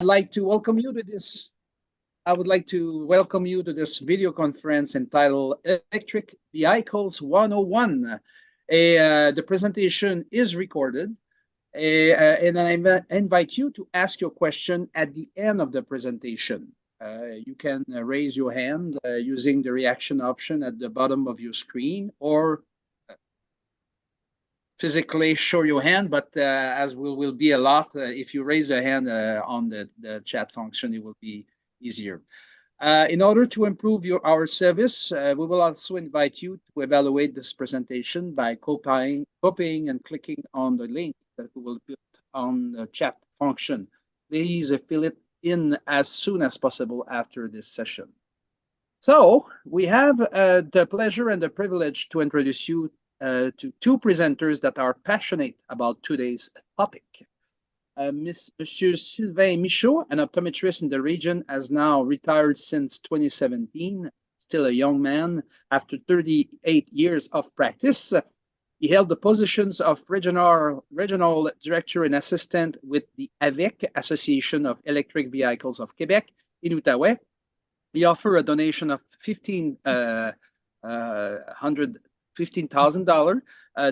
I'd like to welcome you to this. I would like to welcome you to this video conference entitled Electric Vehicles 101. The presentation is recorded, and I invite you to ask your question at the end of the presentation. You can raise your hand using the reaction option at the bottom of your screen, or physically show your hand, but as will be a lot, if you raise the hand on the chat function, it will be easier. In order to improve our service, we will also invite you to evaluate this presentation by copying and clicking on the link that we will put on the chat function. Please fill it in as soon as possible after this session. So we have the pleasure and the privilege to introduce you to two presenters that are passionate about today's topic. Monsieur Sylvain Michaud, an optometrist in the region, has now retired since 2017, still a young man. After 38 years of practice, he held the positions of regional director and assistant with the AVEC, Association of Electric Vehicles of Quebec, in Outaouais. He offered a donation of $15,000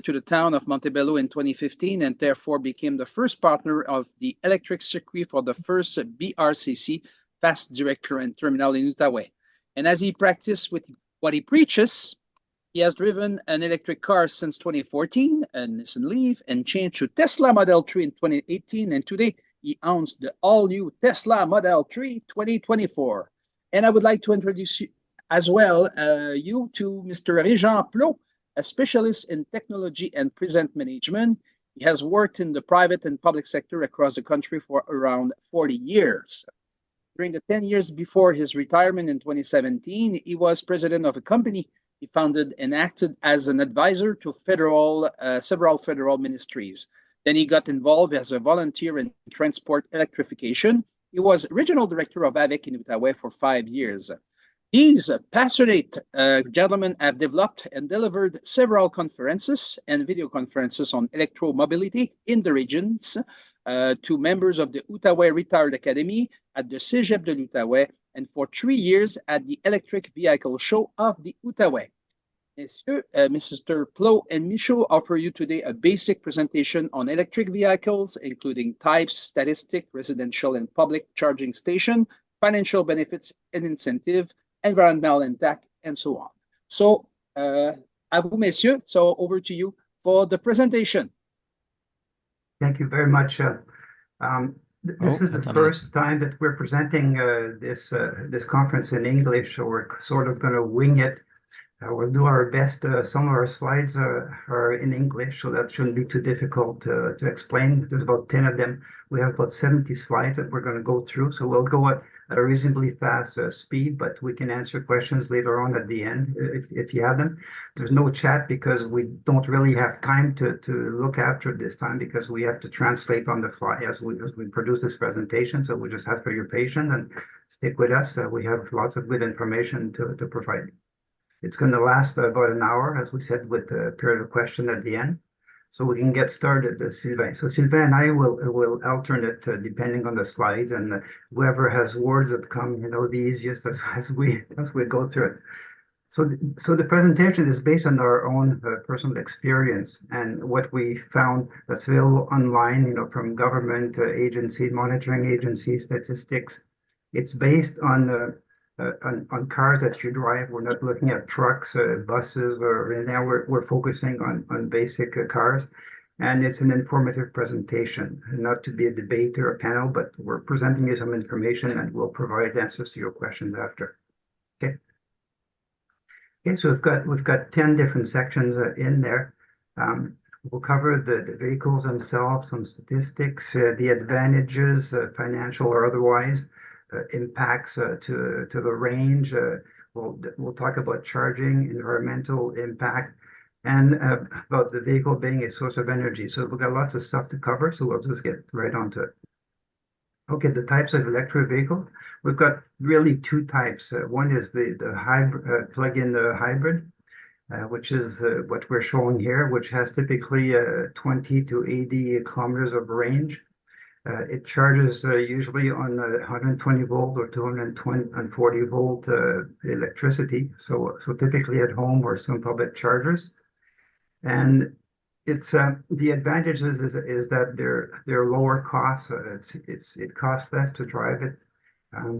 to the town of Montebello in 2015, and therefore became the first partner of the electric circuit for the first BRCC fast direct current terminal in Outaouais. And as he practiced with what he preaches, he has driven an electric car since 2014, a Nissan Leaf, and changed to Tesla Model 3 in 2018, and today he owns the all-new Tesla Model 3 2024. And I would like to introduce you as well you to Mr. Réjean Pleau, a specialist in technology and present management. He has worked in the private and public sector across the country for around 40 years. During the 10 years before his retirement in 2017, he was president of a company he founded and acted as an advisor to several federal ministries. Then he got involved as a volunteer in transport electrification. He was regional director of AVEC in Outaouais for 5 years. These passionate gentlemen have developed and delivered several conferences and video conferences on electromobility in the regions to members of the Outaouais Retired Academy at the Cégep de l'Outaouais, and for 3 years at the Electric Vehicle Show of the Outaouais. Mr. Pleau and Michaud offer you today a basic presentation on electric vehicles, including types, statistics, residential and public charging station, financial benefits and incentive, environmental impact, and so on. So, à vous, messieurs. So, over to you for the presentation. Thank you very much. This is the first time that we're presenting this conference in English, so we're sort of going to wing it. We'll do our best. Some of our slides are in English, so that shouldn't be too difficult to explain. There's about 10 of them. We have about 70 slides that we're going to go through, so we'll go at a reasonably fast speed, but we can answer questions later on at the end if you have them. There's no chat because we don't really have time to look after this time, because we have to translate on the fly as we produce this presentation. So we just ask for your patience and stick with us. We have lots of good information to provide. It's going to last about an hour, as we said, with a period of question at the end. So we can get started, Sylvain. So Sylvain and I will alternate depending on the slides, and whoever has words that come, the easiest as we go through it. So the presentation is based on our own personal experience and what we found that's available online, from government agencies, monitoring agencies, statistics. It's based on cars that you drive. We're not looking at trucks, buses, or right now we're focusing on basic cars. And it's an informative presentation, not to be a debate or a panel, but we're presenting you some information and we'll provide answers to your questions after. Okay. Okay, so we've got 10 different sections in there. We'll cover the vehicles themselves, some statistics, the advantages, financial or otherwise, impacts to the range. We'll talk about charging, environmental impact, and about the vehicle being a source of energy. So we've got lots of stuff to cover, so we'll just get right onto it. Okay, the types of electric vehicle. We've got really two types. One is the hybrid, plug-in hybrid, which is what we're showing here, which has typically 20 to 80 kilometers of range. It charges usually on 120 volt or 240 volt electricity. So typically at home or some public chargers. And it's the advantages is that they're lower cost. It costs less to drive it.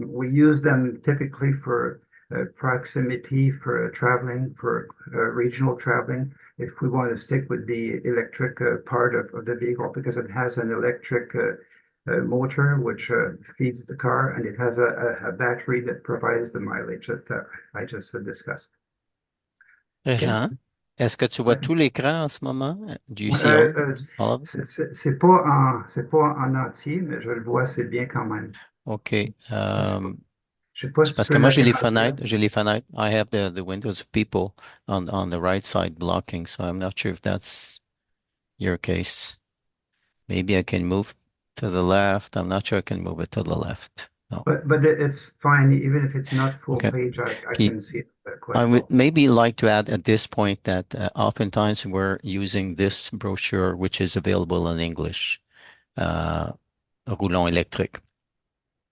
We use them typically for proximity, for traveling, for regional traveling. If we want to stick with the electric part of the vehicle, because it has an electric motor which feeds the car, and it has a battery that provides the mileage that I just discussed. Okay. Réjean, est-ce que tu vois Ouais. tout l'écran en ce moment? Do you see all of it? C'est pas en entier, mais je le vois, c'est bien quand même. OK. Je sais pas C'est si tu parce peux que moi, j'ai les l'agrandir. fenêtres. J'ai les fenêtres. I have the windows of people on the right side blocking, so I'm not sure if that's your case. Maybe I can move to the left. I'm not sure I can move it to the left. No. But it's fine, even if it's not full Okay. page, I Puis, can see it I quite would well. maybe like to add at this point that oftentimes we're using this brochure, which is available in English, Roulon électrique.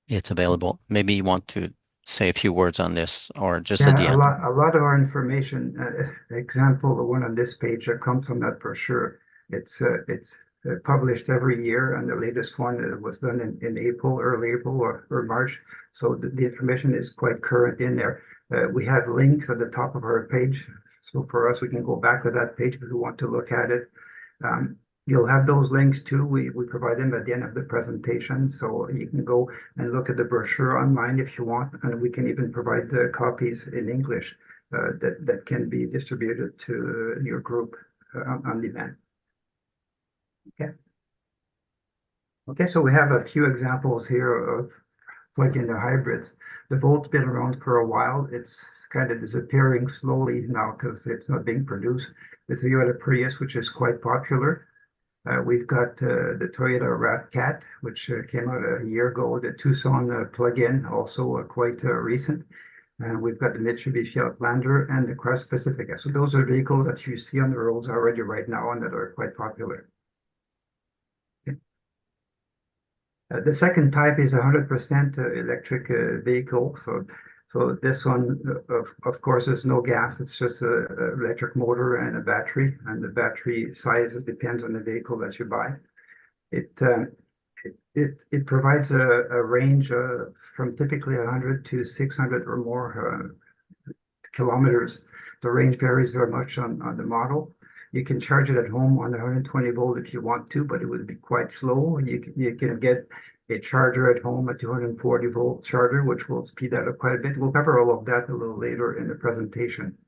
It's available. Maybe you want to say a few words on this or just at the Yeah, end. a lot of our information, example, the one on this page comes from that brochure. It's published every year, and the latest one was done in April, early April or March. So the information is quite current in there. We have links at the top of our page. So for us, we can go back to that page if we want to look at it. You'll have those links too. We provide them at the end of the presentation. So you can go and look at the brochure online if you want. And we can even provide the copies in English that can be distributed to your group on demand. Okay. Okay, so we have a few examples here of plug-in hybrids. The Volt's been around for a while. It's kind of disappearing slowly now because it's not being produced. The Toyota Prius, which is quite popular. We've got the Toyota RAV4, which came out a year ago, the Tucson plug-in, also quite recent. And we've got the Mitsubishi Outlander and the Cross Pacifica. So those are vehicles that you see on the roads already right now and that are quite popular. Okay. The second type is 100% electric vehicle. So this one, of course, there's no gas. It's just a electric motor and a battery, and the battery size depends on the vehicle that you buy. It provides a range from typically 100 to 600 or more kilometers. The range varies very much on the model. You can charge it at home on 120 volt if you want to, but it would be quite slow. You can get a charger at home, a 240 volt charger, which will speed that up quite a bit. We'll cover all of that a little later in the presentation.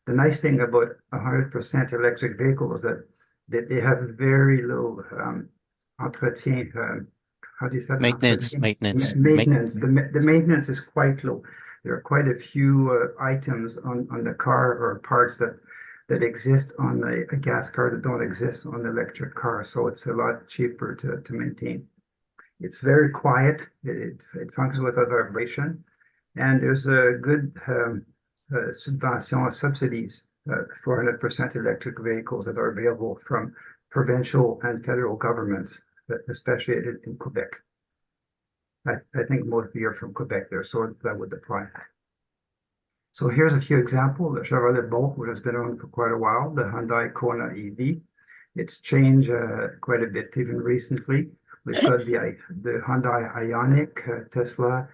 The nice thing about 100% electric vehicles is that they have very little entretien. How do you say that? Maintenance. Maintenance. The maintenance is quite low. There are quite a few items on the car or parts that exist on a gas car that don't exist on an electric car. So it's a lot cheaper to maintain. It's very quiet. It functions without vibration. And there's a good subsidies for 100% electric vehicles that are available from provincial and federal governments, especially in Quebec. I think most of you are from Quebec there, so that would apply. So here's a few examples. The Chevrolet Bolt, which has been around for quite a while, the Hyundai Kona EV. It's changed quite a bit even recently. We've got the Hyundai Ioniq, Tesla,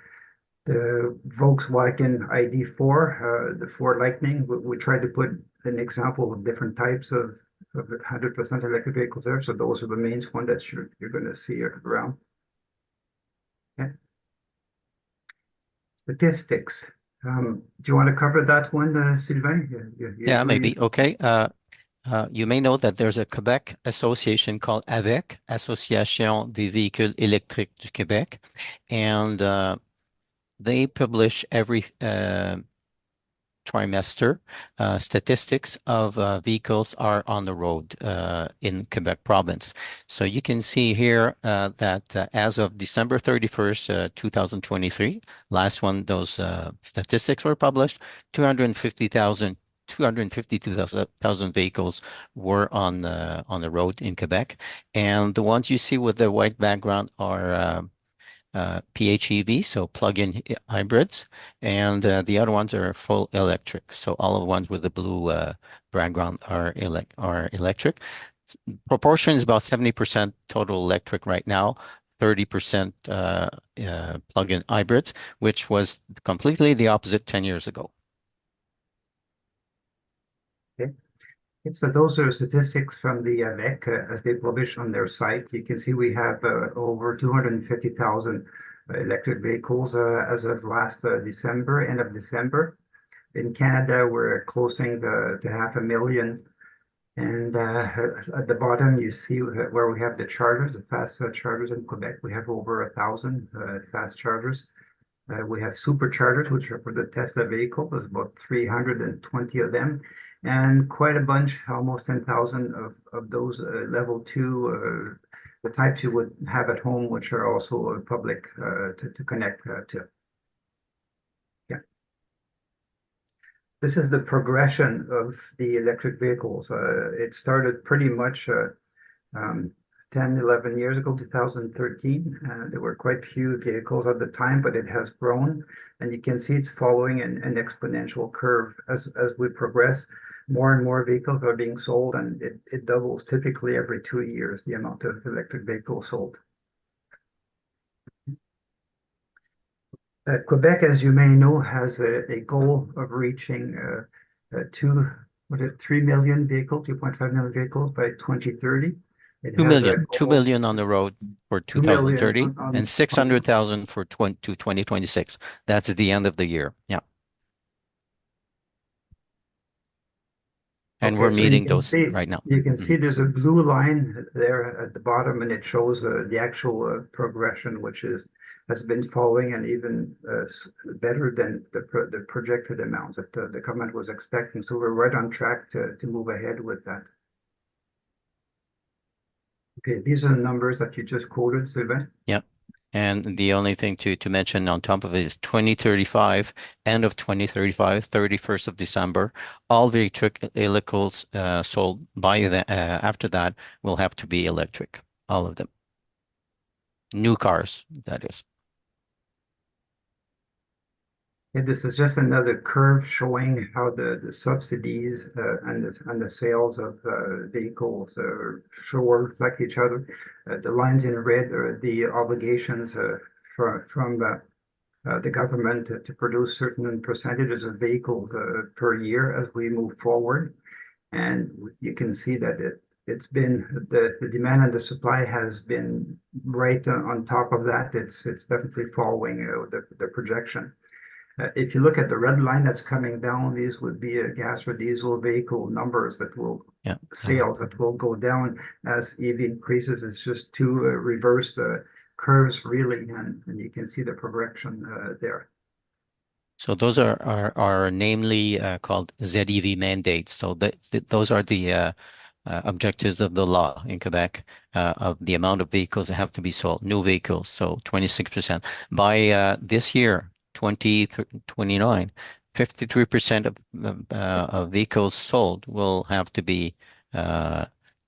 the Volkswagen ID4, the Ford Lightning. We tried to put an example of different types of 100% electric vehicles there. So those are the main ones that you're going to see around. Okay. Statistics. Do you want to cover that one, Sylvain? Yeah, maybe. Okay. You may know that there's a Quebec association called AVEC, Association des Véhicules électriques du Québec, and they publish every trimester statistics of vehicles are on the road in Quebec province. So you can see here that as of December 31st, 2023, last one, those statistics were published, 252,000 vehicles were on the road in Quebec, and the ones you see with the white background are PHEV, so plug-in hybrids, and the other ones are full electric. So all the ones with the blue background are electric. Proportion is about 70% total electric right now, 30% plug-in hybrids, which was completely the opposite 10 years ago. Okay. So those are statistics from the VEC as they publish on their site. You can see we have over 250,000 electric vehicles as of last December, end of December. In Canada, we're closing to 500,000. And at the bottom, you see where we have the chargers, the fast chargers in Quebec. We have over 1,000 fast chargers. We have superchargers, which are for the Tesla vehicle. There's about 320 of them, and quite a bunch, almost 10,000 of those level 2, the types you would have at home, which are also public to connect to. Yeah. This is the progression of the electric vehicles. It started pretty much 10, 11 years ago, 2013. There were quite few vehicles at the time, but it has grown. And you can see it's following an exponential curve. As we progress, more and more vehicles are being sold, and it doubles typically every 2 years, the amount of electric vehicles sold. Quebec, as you may know, has a goal of reaching 3 million vehicles, 2.5 million vehicles by 2030. 2 million on the road for 2030 and 600,000 for 2026. That's the end of the year. Yeah. And we're meeting those right now. You can see there's a blue line there at the bottom, and it shows the actual progression, which has been following and even better than the projected amounts that the government was expecting. So we're right on track to move ahead with that. Okay, these are the numbers that you just quoted, Sylvain. Yep. And the only thing to mention on top of it is 2035, end of 2035, 31st of December, all vehicles sold by after that will have to be electric, all of them. New cars, that is. And this is just another curve showing how the subsidies and the sales of vehicles reflect each other. The lines in red are the obligations from the government to produce certain percentages of vehicles per year as we move forward. And you can see that it's been the demand and the supply has been right on top of that. It's definitely following the projection. If you look at the red line that's coming down, these would be gas or diesel vehicle numbers that will sales that will go down as EV increases. It's just two reverse curves really, and you can see the progression there. So those are namely called ZEV mandates. So those are the objectives of the law in Quebec of the amount of vehicles that have to be sold, new vehicles. So 26% by this year. 2029, 53% of vehicles sold will have to be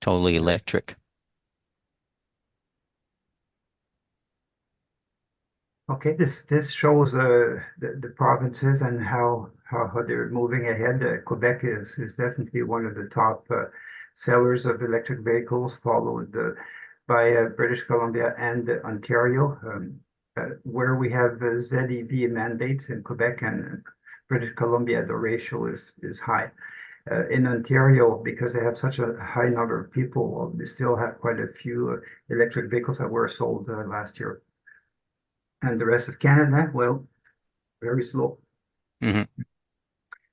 totally electric. Okay, this shows the provinces and how they're moving ahead. Quebec is definitely one of the top sellers of electric vehicles, followed by British Columbia and Ontario. Where we have ZEV mandates in Quebec and British Columbia, the ratio is high. In Ontario, because they have such a high number of people, they still have quite a few electric vehicles that were sold last year. And the rest of Canada, well, very slow. Mm-hmm.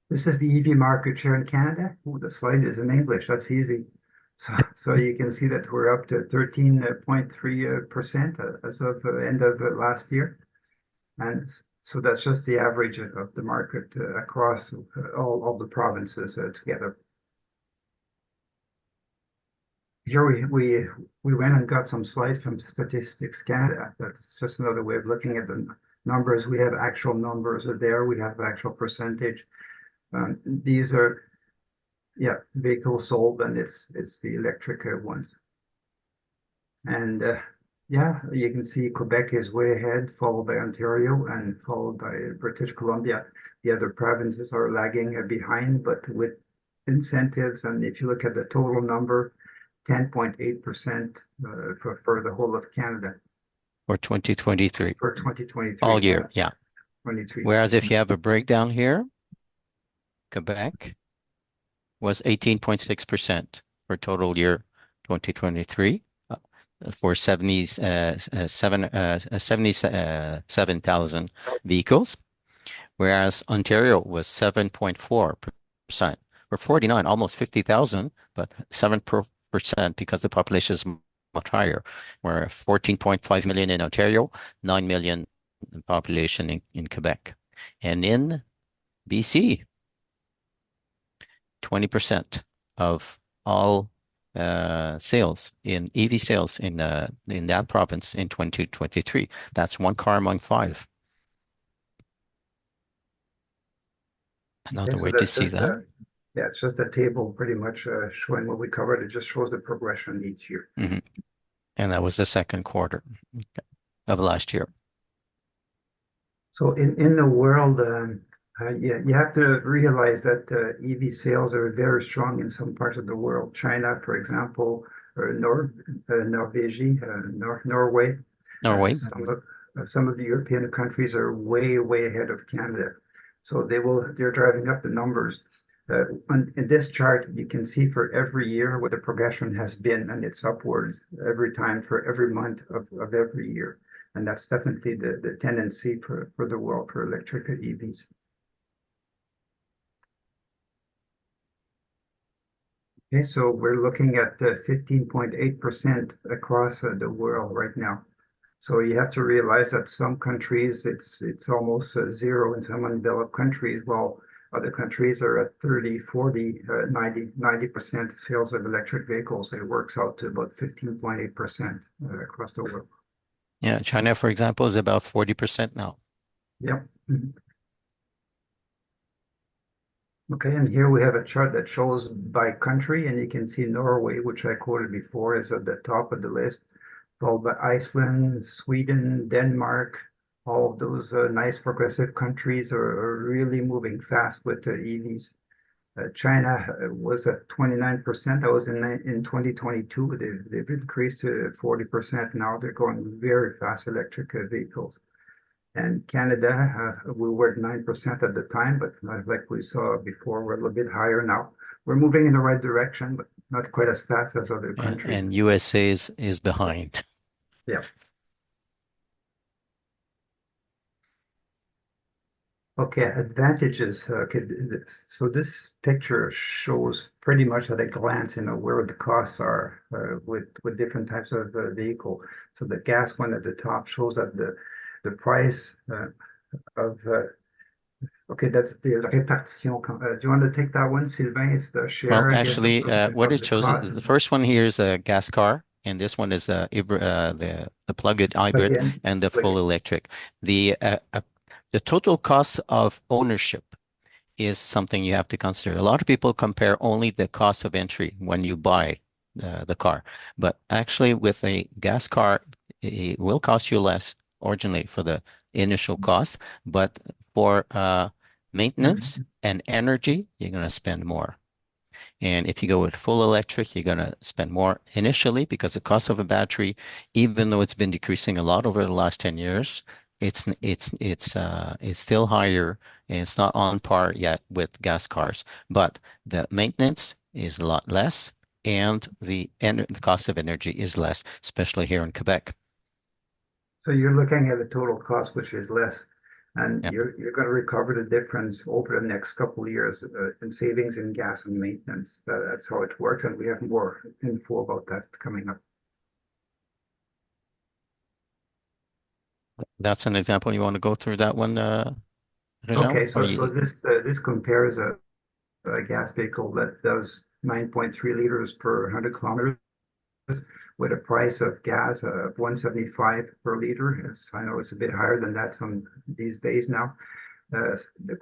This is the EV market share in Canada. Oh, the slide is in English. That's easy. So you can see that we're up to 13.3% as of end of last year. And so that's just the average of the market across all the provinces together. Here we went and got some slides from Statistics Canada. That's just another way of looking at the numbers. We have actual numbers there. We have actual percentage. These are yeah, vehicles sold, and it's the electric ones. And yeah, you can see Quebec is way ahead, followed by Ontario and followed by British Columbia. The other provinces are lagging behind, but with incentives, and if you look at the total number, 10.8% for the whole of Canada. For 2023. For 2023. All year, yeah. 23. Whereas if you have a breakdown here, Quebec was 18.6% for total year 2023 for 77,000 vehicles, whereas Ontario was 7.4% for 49, almost 50,000, but 7% because the population is much higher. We're 14.5 million in Ontario, 9 million in population in Quebec. And in BC, 20% of all sales in EV sales in that province in 2023. That's one car among five. Another way to see that. Yeah, it's just a table pretty much showing what we covered. It just shows the progression each year. Mm-hmm. And that was the second quarter of last year. So in the world, yeah, you have to realize that EV sales are very strong in some parts of the world. China, for example, or Norway. Norway. Some of the European countries are way ahead of Canada. So they're driving up the numbers. In this chart, you can see for every year what the progression has been, and it's upwards every time for every month of every year. And that's definitely the tendency for the world for electric EVs. Okay, so we're looking at 15.8% across the world right now. So you have to realize that some countries it's almost zero in some undeveloped countries, while other countries are at 30, 40, 90% sales of electric vehicles. It works out to about 15.8% across the world. Yeah, China, for example, is about 40% now. Yep. Mm-hmm. Okay, and here we have a chart that shows by country, and you can see Norway, which I quoted before, is at the top of the list, followed by Iceland, Sweden, Denmark. All of those nice progressive countries are really moving fast with EVs. China was at 29%. That was in 2022. They've increased to 40% now. They're going very fast electric vehicles. And Canada, we were at 9% at the time, but like we saw before, we're a little bit higher now. We're moving in the right direction, but not quite as fast as other countries. And USA is behind. Yeah. Okay, advantages. Okay, so this picture shows pretty much at a glance, where the costs are with different types of vehicle. So the gas one at the top shows that the price of okay, that's the répartition. Do you want to take that one, Sylvain? It's the share. Well, actually, what it shows is the first one here is a gas car, and this one is the plug-in hybrid and the full electric. The total cost of ownership is something you have to consider. A lot of people compare only the cost of entry when you buy the car, but actually with a gas car, it will cost you less originally for the initial cost, but for maintenance and energy, you're going to spend more. And if you go with full electric, you're going to spend more initially because the cost of a battery, even though it's been decreasing a lot over the last 10 years, it's still higher and it's not on par yet with gas cars. But the maintenance is a lot less and the cost of energy is less, especially here in Quebec. So you're looking at the total cost, which is less, and you're going to recover the difference over the next couple of years in savings in gas and maintenance. That's how it works, and we have more info about that coming up. That's an example. You want to go through that one, Réjean? Okay, so this compares a gas vehicle that does 9.3 liters per 100 kilometers with a price of gas of 175 per liter. I know it's a bit higher than that these days now.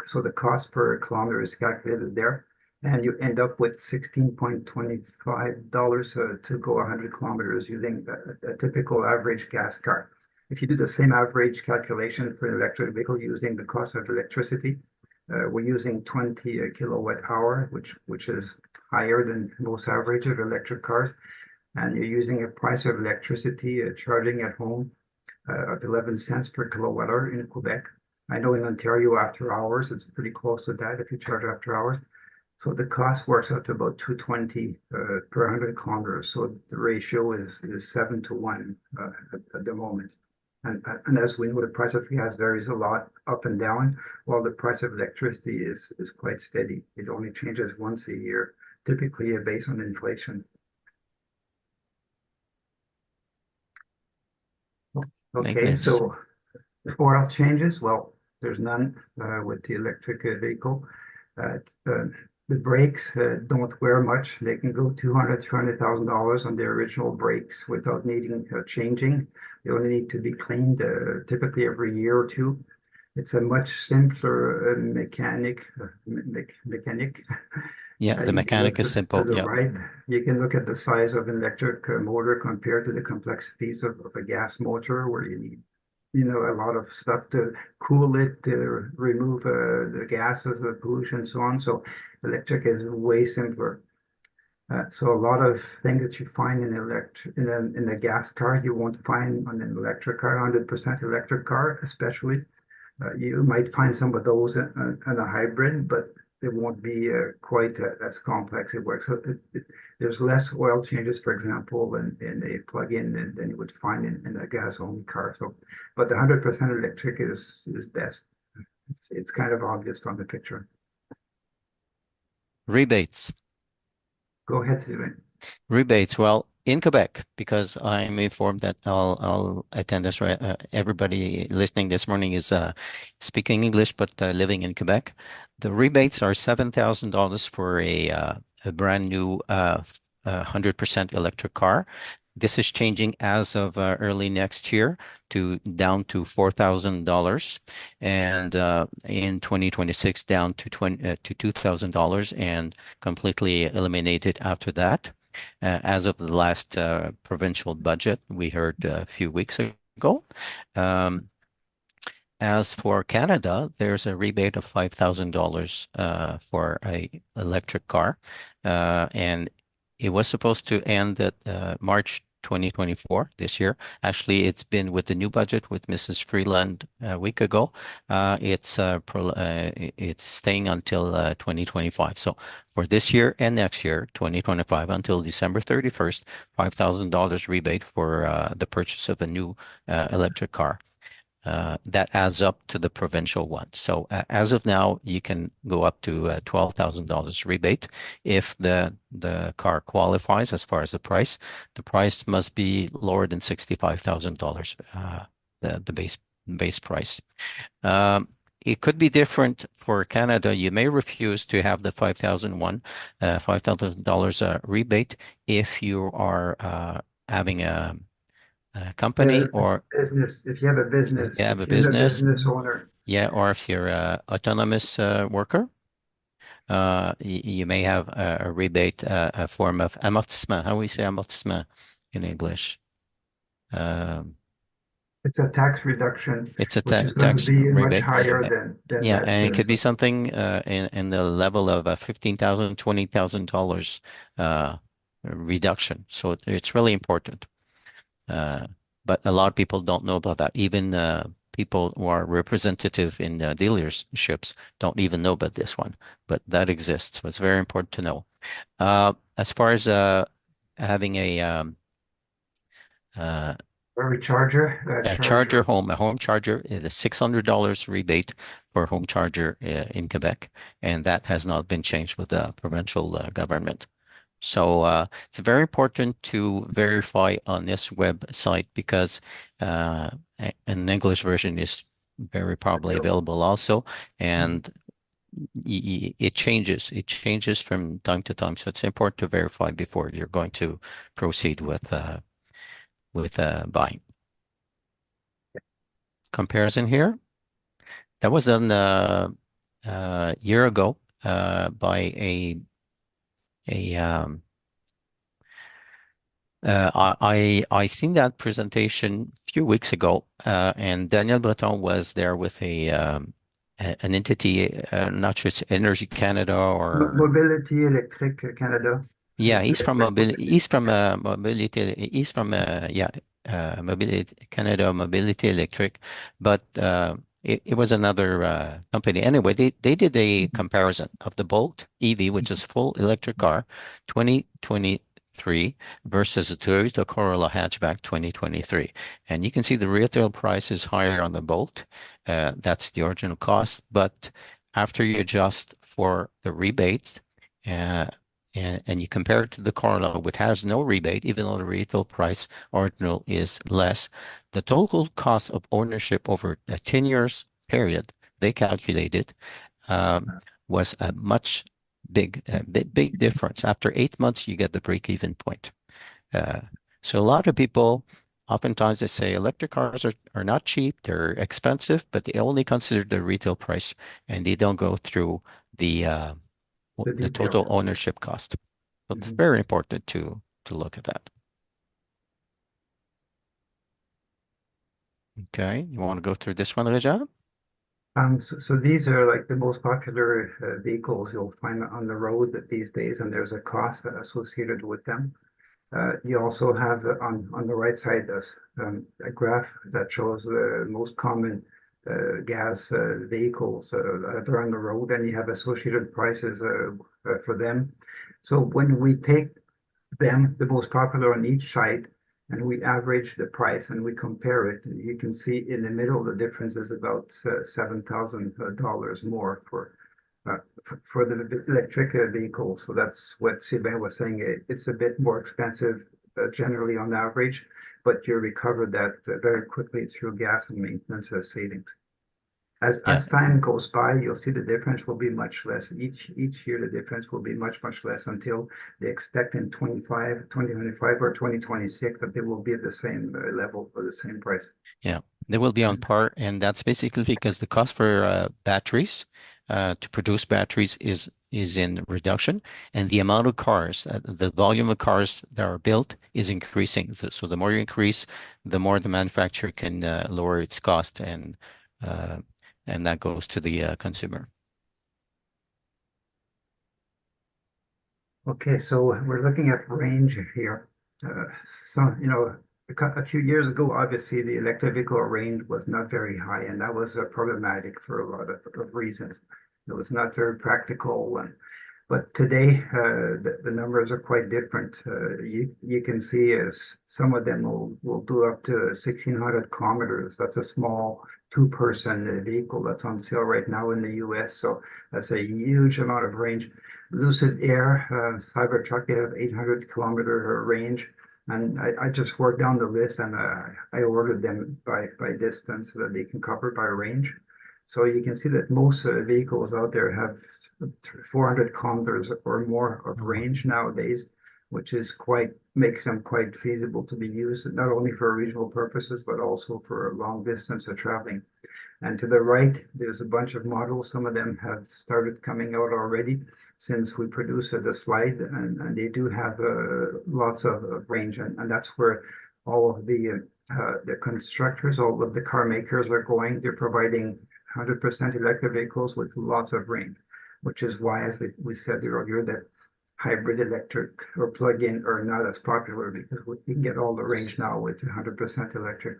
So the cost per kilometer is calculated there. and you end up with $16.25 to go 100 kilometers using a typical average gas car. If you do the same average calculation for an electric vehicle using the cost of electricity, we're using 20 kilowatt hour, which is higher than most average of electric cars. And you're using a price of electricity charging at home of 11 cents per kilowatt hour in Quebec. I know in Ontario after hours, it's pretty close to that if you charge after hours. So the cost works out to about 220 per 100 kilometers. So the ratio is 7 to 1 at the moment. And as we know, the price of gas varies a lot up and down, while the price of electricity is quite steady. It only changes once a year, typically based on inflation. Okay, so what else changes? Well, there's none with the electric vehicle. The brakes don't wear much. They can go $200,000, $300,000 on the original brakes without needing changing. They only need to be cleaned typically every year or two. It's a much simpler mechanic. Yeah, the mechanic is simple. To the right, you can look at the size of an electric motor compared to the complexities of a gas motor, where you need, a lot of stuff to cool it, to remove the gases, the pollution, and so on. So electric is way simpler. So a lot of things that you find in in a gas car, you won't find on an electric car, 100% electric car, especially. You might find some of those in a hybrid, but it won't be quite as complex. It works. So there's less oil changes, for example, in a plug-in than you would find in a gas-only car. So, but the 100% electric is best. It's kind of obvious from the picture. Rebates. Go ahead, Sylvain. Rebates. Well, in Quebec, because I'm informed that I'll attend this. Everybody listening this morning is speaking English, but living in Quebec. The rebates are $7,000 for a brand new 100% electric car. This is changing as of early next year to down to $4,000, and in 2026 down to $2,000, and completely eliminated after that. As of the last provincial budget, we heard a few weeks ago. As for Canada, there's a rebate of $5,000 for a electric car, and it was supposed to end at March 2024 this year. Actually, it's been with the new budget with Mrs. Freeland a week ago. It's staying until 2025. So for this year and next year, 2025 until December 31st, $5,000 rebate for the purchase of a new electric car. That adds up to the provincial one. So as of now, you can go up to $12,000 rebate if the car qualifies as far as the price. The price must be lower than $65,000, the base price. It could be different for Canada. You may refuse to have the $5,000 rebate if you are having a company or business. If you have a business, you have a if you're a business, business owner. yeah, or if you're a autonomous worker, you may have a rebate, a form of amortissement. How do we say amortissement in English? It's a tax reduction, It's a which is going to tax be much rebate. higher than Yeah, that. and it could be something in the level of $15,000, $20,000 reduction. So it's really important. But a lot of people don't know about that. Even people who are representative in dealerships don't even know about this one, but that exists. So it's very important to know. As far as having a Charger, a home charger, it is $600 rebate for a home charger in Quebec, and that has not been changed with the provincial government. So it's very important to verify on this website because an English version is very probably available also, and it changes. It changes from time to time, so it's important to verify before you're going to proceed with buying. Comparison here. That was done a year ago. by I seen that presentation a few weeks ago, and Daniel Breton was there with an entity, not sure it's Energy Canada or Mobility Electric Canada. yeah, he's from mobility. He's from Mobility Canada, Mobility Electric, but it was another company. Anyway, they did a comparison of the Bolt EV, which is full electric car, 2023 versus the Toyota Corolla hatchback 2023, and you can see the retail price is higher on the Bolt. That's the original cost, but after you adjust for the rebates. And you compare it to the Corolla, which has no rebate, even though the retail price original is less, the total cost of ownership over a 10 years period, they calculated, was a much big difference. After 8 months, you get the break-even point. So a lot of people, oftentimes they say electric cars are not cheap, they're expensive, but they only consider the retail price and they don't go through the total ownership cost. So it's very important to look at that. Okay, you want to go through this one, Réjean? So these are like the most popular vehicles you'll find on the road these days, and there's a cost associated with them. You also have on the right side a graph that shows the most common gas vehicles that are on the road, and you have associated prices for them. So when we take them, the most popular on each site, and we average the price and we compare it, you can see in the middle the difference is about $7,000 more for the electric vehicle. So that's what Sylvain was saying. It's a bit more expensive generally on average, but you recover that very quickly through gas and maintenance savings. As time goes by, you'll see the difference will be much less. Each year, the difference will be much less until they expect in 2025 or 2026 that they will be at the same level for the same price. Yeah, they will be on par, and that's basically because the cost for batteries to produce batteries is in reduction, and the amount of cars, the volume of cars that are built is increasing. So the more you increase, the more the manufacturer can lower its cost, and that goes to the consumer. Okay, so we're looking at range here. So, a few years ago, obviously, the electric vehicle range was not very high, and that was problematic for a lot of reasons. It was not very practical, but today the numbers are quite different. You can see as some of them will do up to 1,600 kilometers. That's a small two-person vehicle that's on sale right now in the US. So that's a huge amount of range. Lucid Air Cybertruck, they have 800-kilometer range. And I just worked down the list and I ordered them by distance so that they can cover by range. So you can see that most vehicles out there have 400 kilometers or more of range nowadays, which is makes them quite feasible to be used, not only for regional purposes, but also for long distance of traveling. And to the right, there's a bunch of models. Some of them have started coming out already since we produced the slide, and they do have lots of range. And that's where all of the constructors, all of the car makers are going. They're providing 100% electric vehicles with lots of range, which is why, as we said earlier, that hybrid electric or plug-in are not as popular because we can get all the range now with 100% electric.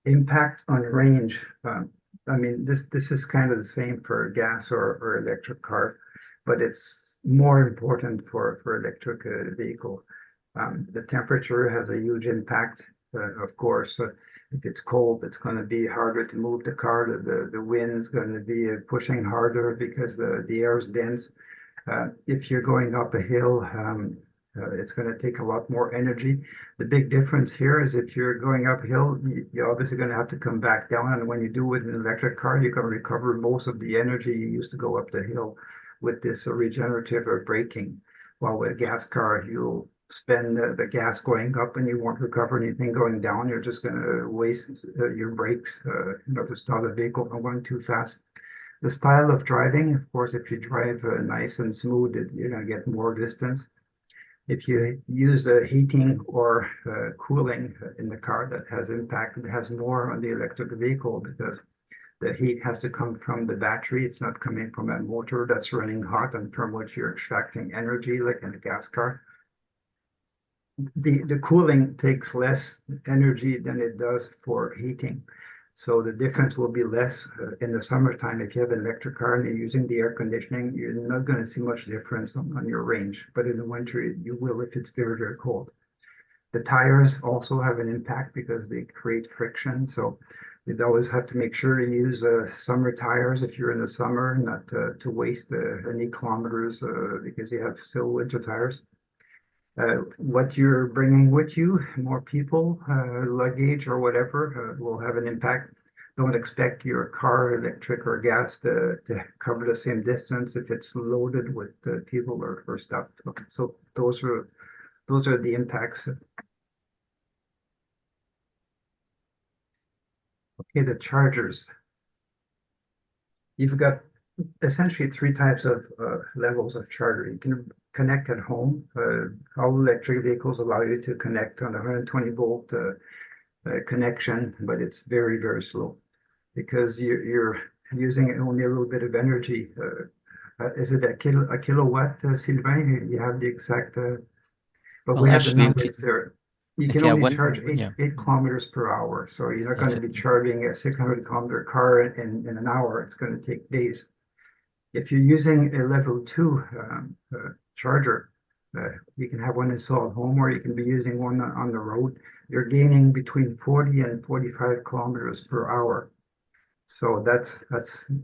Impact on range. I mean, this is kind of the same for gas or electric car, but it's more important for electric vehicle. The temperature has a huge impact, of course. If it's cold, it's going to be harder to move the car. The wind's going to be pushing harder because the air is dense. If you're going up a hill, it's going to take a lot more energy. The big difference here is if you're going uphill, you're obviously going to have to come back down. And when you do with an electric car, you're going to recover most of the energy you used to go up the hill with this regenerative braking. While with a gas car, you'll spend the gas going up and you won't recover anything going down. You're just going to waste your brakes, to stop the vehicle from going too fast. The style of driving, of course, if you drive nice and smooth, you're going to get more distance. If you use the heating or cooling in the car, that has impact. It has more on the electric vehicle because the heat has to come from the battery. It's not coming from a motor that's running hot and from which you're extracting energy, like in a gas car. The cooling takes less energy than it does for heating. So the difference will be less in the summertime. If you have an electric car and you're using the air conditioning, you're not going to see much difference on your range. But in the winter, you will if it's very, very cold. The tires also have an impact because they create friction. So you'd always have to make sure to use summer tires if you're in the summer, not to waste any kilometers because you have still winter tires. What you're bringing with you, more people, luggage or whatever, will have an impact. Don't expect your car, electric or gas, to cover the same distance if it's loaded with people or stuff. So those are the impacts. Okay, the chargers. You've got essentially three types of levels of charger. You can connect at home. All electric vehicles allow you to connect on a 120 volt connection, but it's very, very slow because you're using only a little bit of energy. Is it a kilowatt, Sylvain? You have the exact, but Well, we have the actually, numbers there. You can only charge 8 kilometers per hour. So you're not going to be charging a 600-kilometer car in an hour. It's going to take days. If you're using a level 2 charger, you can have one installed at home or you can be using one on the road. You're gaining between 40 and 45 kilometers per hour. So that's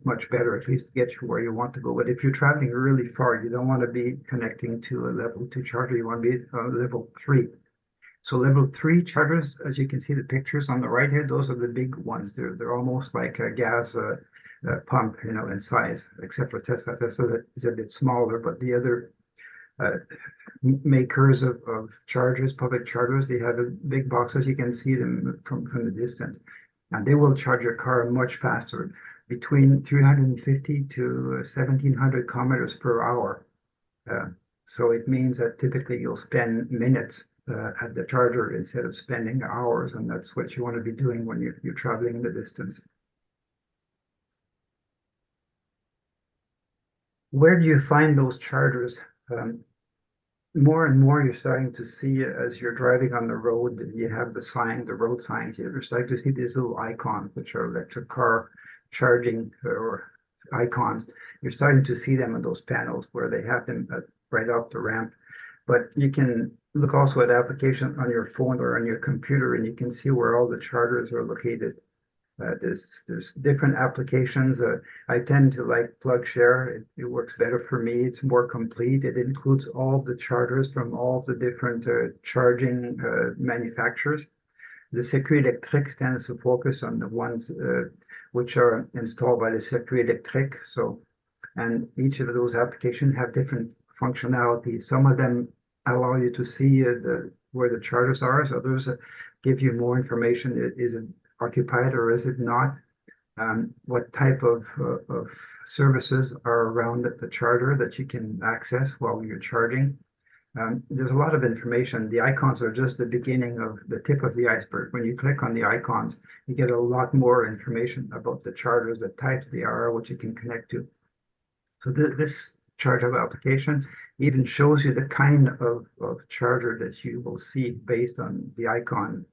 much better, at least to get you where you want to go. But if you're traveling really far, you don't want to be connecting to a level 2 charger. You want to be level 3. So level 3 chargers, as you can see the pictures on the right here, those are the big ones. They're almost like a gas pump, in size, except for Tesla. Tesla is a bit smaller, but the other makers of chargers, public chargers, they have big boxes. You can see them from the distance, and they will charge your car much faster, between 350 to 1700 kilometers per hour. So it means that typically you'll spend minutes at the charger instead of spending hours, and that's what you want to be doing when you're traveling the distance. Where do you find those chargers? More and more you're starting to see as you're driving on the road, you have the road signs. You're starting to see these little icons, which are electric car charging or icons. You're starting to see them on those panels where they have them right off the ramp. But you can look also at application on your phone or on your computer, and you can see where all the chargers are located. There's different applications. I tend to like PlugShare. It works better for me. It's more complete. It includes all the chargers from all the different charging manufacturers. The Circuit Electrique tends to focus on the ones which are installed by the Circuit Electrique. And each of those applications have different functionality. Some of them allow you to see where the chargers are. So others give you more information. Is it occupied or is it not? What type of services are around the charger that you can access while you're charging? There's a lot of information. The icons are just the beginning of the tip of the iceberg. When you click on the icons, you get a lot more information about the chargers, the types they are, what you can connect to. So this chart of application even shows you the kind of charger that you will see based on the icon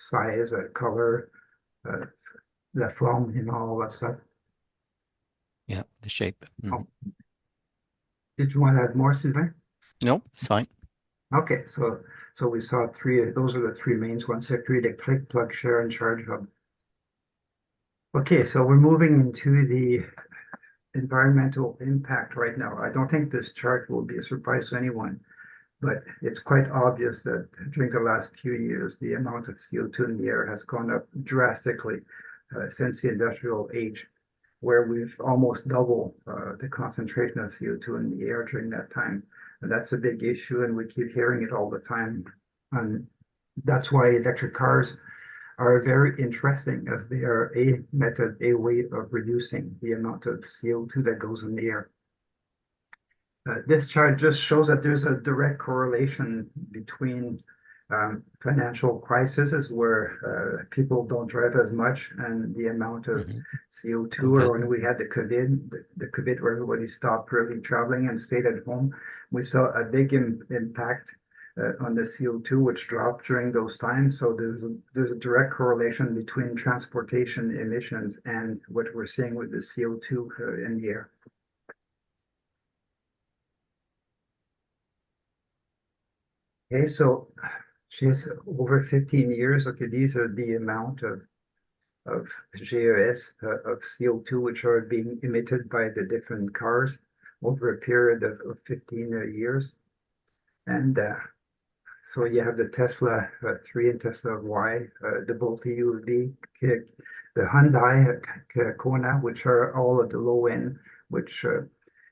size, color, the form, all that stuff. Yeah, the shape. Oh. Did you want to add more, Sylvain? No, it's fine. Okay, so we saw three. Those are the three mains: one, Circuit Electrique, PlugShare, and Charge Hub. Okay, so we're moving into the environmental impact right now. I don't think this chart will be a surprise to anyone, but it's quite obvious that during the last few years, the amount of CO2 in the air has gone up drastically since the industrial age, where we've almost doubled the concentration of CO2 in the air during that time. And that's a big issue, and we keep hearing it all the time. And that's why electric cars are very interesting, as they are a method, a way of reducing the amount of CO2 that goes in the air. This chart just shows that there's a direct correlation between financial crises where people don't drive as much and the amount of CO2, or when we had the COVID where everybody stopped really traveling and stayed at home, we saw a big impact on the CO2, which dropped during those times. So there's a direct correlation between transportation emissions and what we're seeing with the CO2 in the air. Okay, so she's over 15 years. Okay, these are the amount of GES, of CO2, which are being emitted by the different cars over a period of 15 years. And so you have the Tesla 3 and Tesla Y, the Bolt EUV, the Hyundai Kona, which are all at the low end, which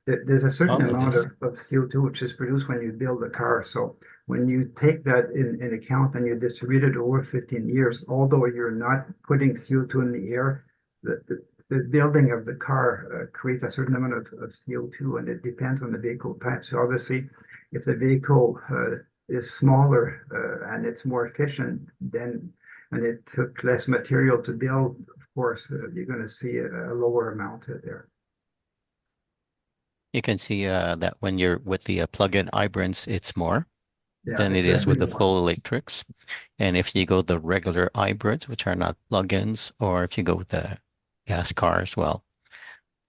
there's a certain amount of CO2 which is produced when you build a car. So when you take that in account and you distribute it over 15 years, although you're not putting CO2 in the air, the building of the car creates a certain amount of CO2, and it depends on the vehicle type. So obviously, if the vehicle is smaller and it's more efficient, then and it took less material to build, of course, you're going to see a lower amount there. You can see that when you're with the plug-in hybrids, it's more than it exactly is with the full electrics. And if you go the regular hybrids, which are not plug-ins, or if you go with the gas cars, well,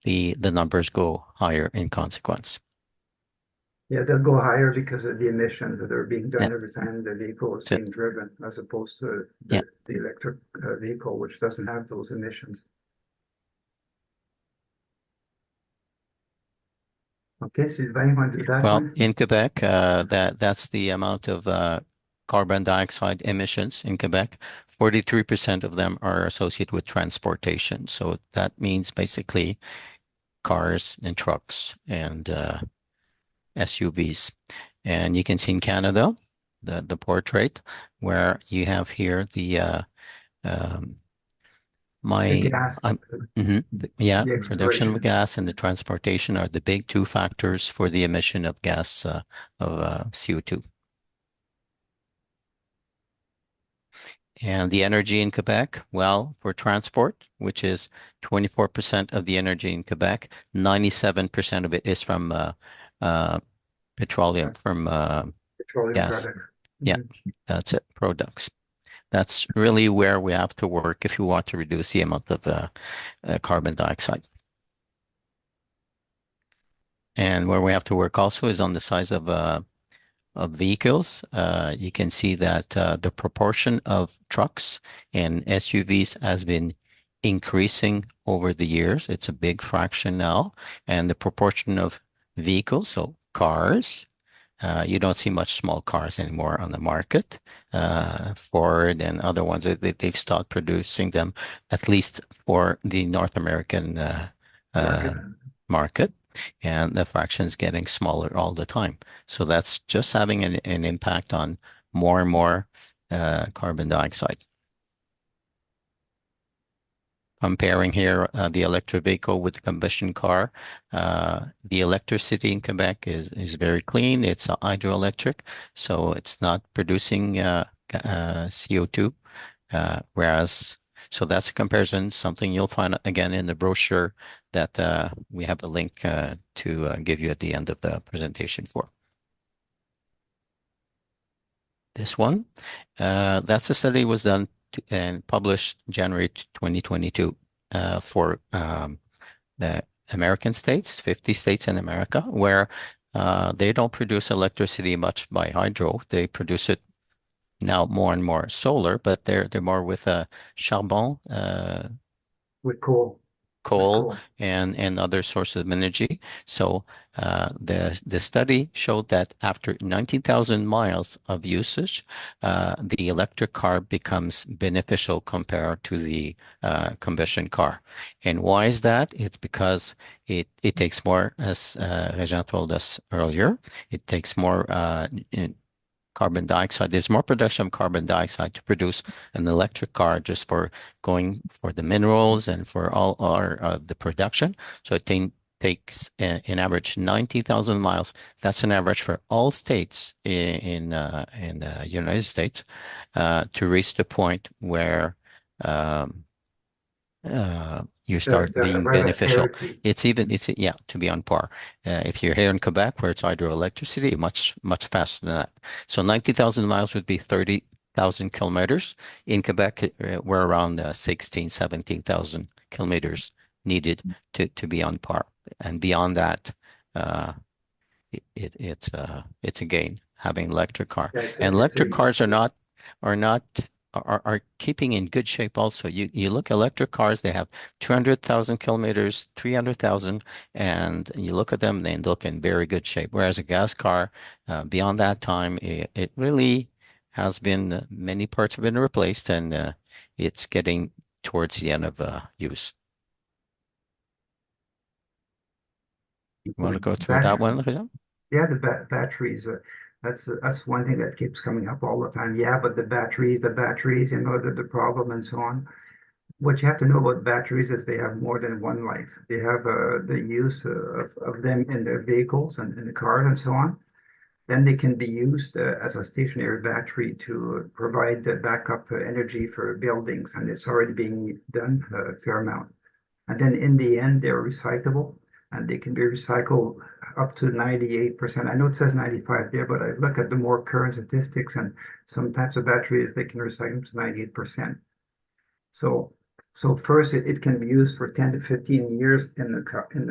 the numbers go higher in consequence. Yeah, they'll go higher because of the emissions that are being done every time the vehicle is being driven, as opposed to the electric vehicle, which doesn't have those emissions. Okay, Sylvain, you want to do that one? In Quebec, that's the amount of carbon dioxide emissions in Quebec. 43% of them are associated with transportation. So that means basically cars and trucks and SUVs. And you can see in Canada, the portrait, where you have here the The gas. the production of gas and the transportation are the big two factors for the emission of gas of CO2. And the energy in Quebec, well, for transport, which is 24% of the energy in Quebec, 97% of it is from petroleum, from petroleum gas. products. Yeah, that's it, products. That's really where we have to work if you want to reduce the amount of carbon dioxide. And where we have to work also is on the size of vehicles. You can see that the proportion of trucks and SUVs has been increasing over the years. It's a big fraction now. And the proportion of vehicles, so cars, you don't see much small cars anymore on the market. Ford and other ones, they've stopped producing them, at least for the North American market. And the fraction is getting smaller all the time. So that's just having an impact on more and more carbon dioxide. Comparing here the electric vehicle with the combustion car, the electricity in Quebec is very clean. It's hydroelectric, so it's not producing CO2. So that's a comparison, something you'll find again in the brochure that we have a link to give you at the end of the presentation for. This one, that's a study was done and published January 2022 for the American states, 50 states in America, where they don't produce electricity much by hydro. They produce it now more and more solar, but they're more with charbon. With coal. coal and other sources of energy. So the study showed that after 19,000 miles of usage, the electric car becomes beneficial compared to the combustion car. And why is that? It's because it takes more, as Réjean told us earlier, it takes more carbon dioxide. There's more production of carbon dioxide to produce an electric car just for going for the minerals and for all our the production. So it takes an average 90,000 miles. That's an average for all states in the United States to reach the point where you start being beneficial. It's yeah, to be on par. If you're here in Quebec, where it's hydroelectricity, much faster than that. So 90,000 miles would be 30,000 kilometers. In Quebec, we're around 16, 17,000 kilometers needed to be on par. And beyond that, it's a gain having electric car. And electric cars are keeping in good shape also. You look at electric cars, they have 200,000 kilometers, 300,000, and you look at them, they look in very good shape. Whereas a gas car, beyond that time, it really has been, many parts have been replaced, and it's getting towards the end of use. You want to go through that one, Réjean? Yeah, the batteries. That's one thing that keeps coming up all the time. Yeah, but the batteries, the problem and so on. What you have to know about batteries is they have more than one life. They have the use of them in their vehicles and in the cars and so on. Then they can be used as a stationary battery to provide the backup energy for buildings, and it's already being done a fair amount. And then in the end, they're recyclable, and they can be recycled up to 98%. I know it says 95 there, but I look at the more current statistics, and some types of batteries, they can recycle to 98%. So first, it can be used for 10 to 15 years in the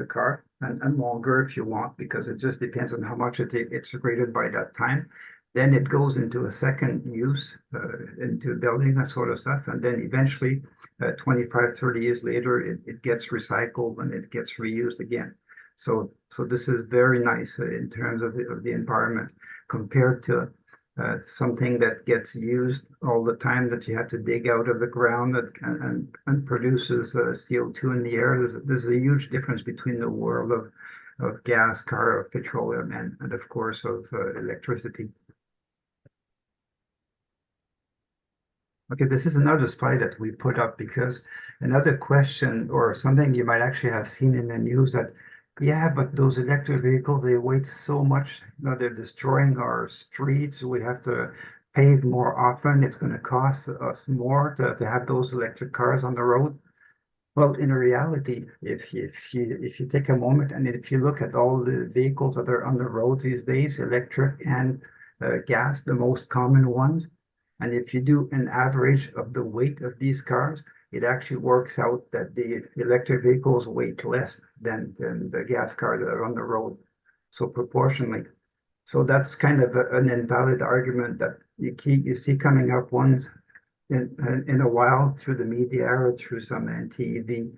car, and longer if you want, because it just depends on how much it's rated by that time. Then it goes into a second use, into building, that sort of stuff. And then eventually, 25, 30 years later, it gets recycled and it gets reused again. So this is very nice in terms of the environment compared to something that gets used all the time, that you have to dig out of the ground and produces CO2 in the air. There's a huge difference between the world of gas, car, of petroleum, and of course of electricity. Okay, this is another slide that we put up because another question or something you might actually have seen in the news that, yeah, but those electric vehicles, they weigh so much, they're destroying our streets. We have to pave more often. It's going to cost us more to have those electric cars on the road. Well, in reality, if you take a moment and if you look at all the vehicles that are on the road these days, electric and gas, the most common ones, and if you do an average of the weight of these cars, it actually works out that the electric vehicles weigh less than the gas cars that are on the road. So proportionally. So that's kind of an invalid argument that you see coming up once in a while through the media or through some anti-EV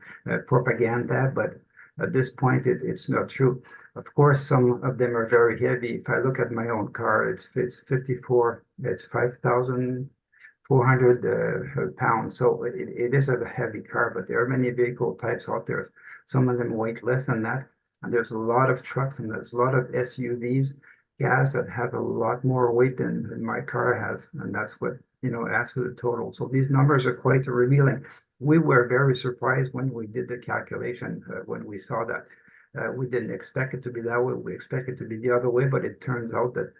propaganda, but at this point it's not true. Of course, some of them are very heavy. If I look at my own car, it's 5,400 pounds. So it is a heavy car, but there are many vehicle types out there. Some of them weight less than that. And there's a lot of trucks and there's a lot of SUVs, gas, that have a lot more weight than my car has. And that's what, adds to the total. So these numbers are quite revealing. We were very surprised when we did the calculation, when we saw that. We didn't expect it to be that way. We expected it to be the other way, but it turns out that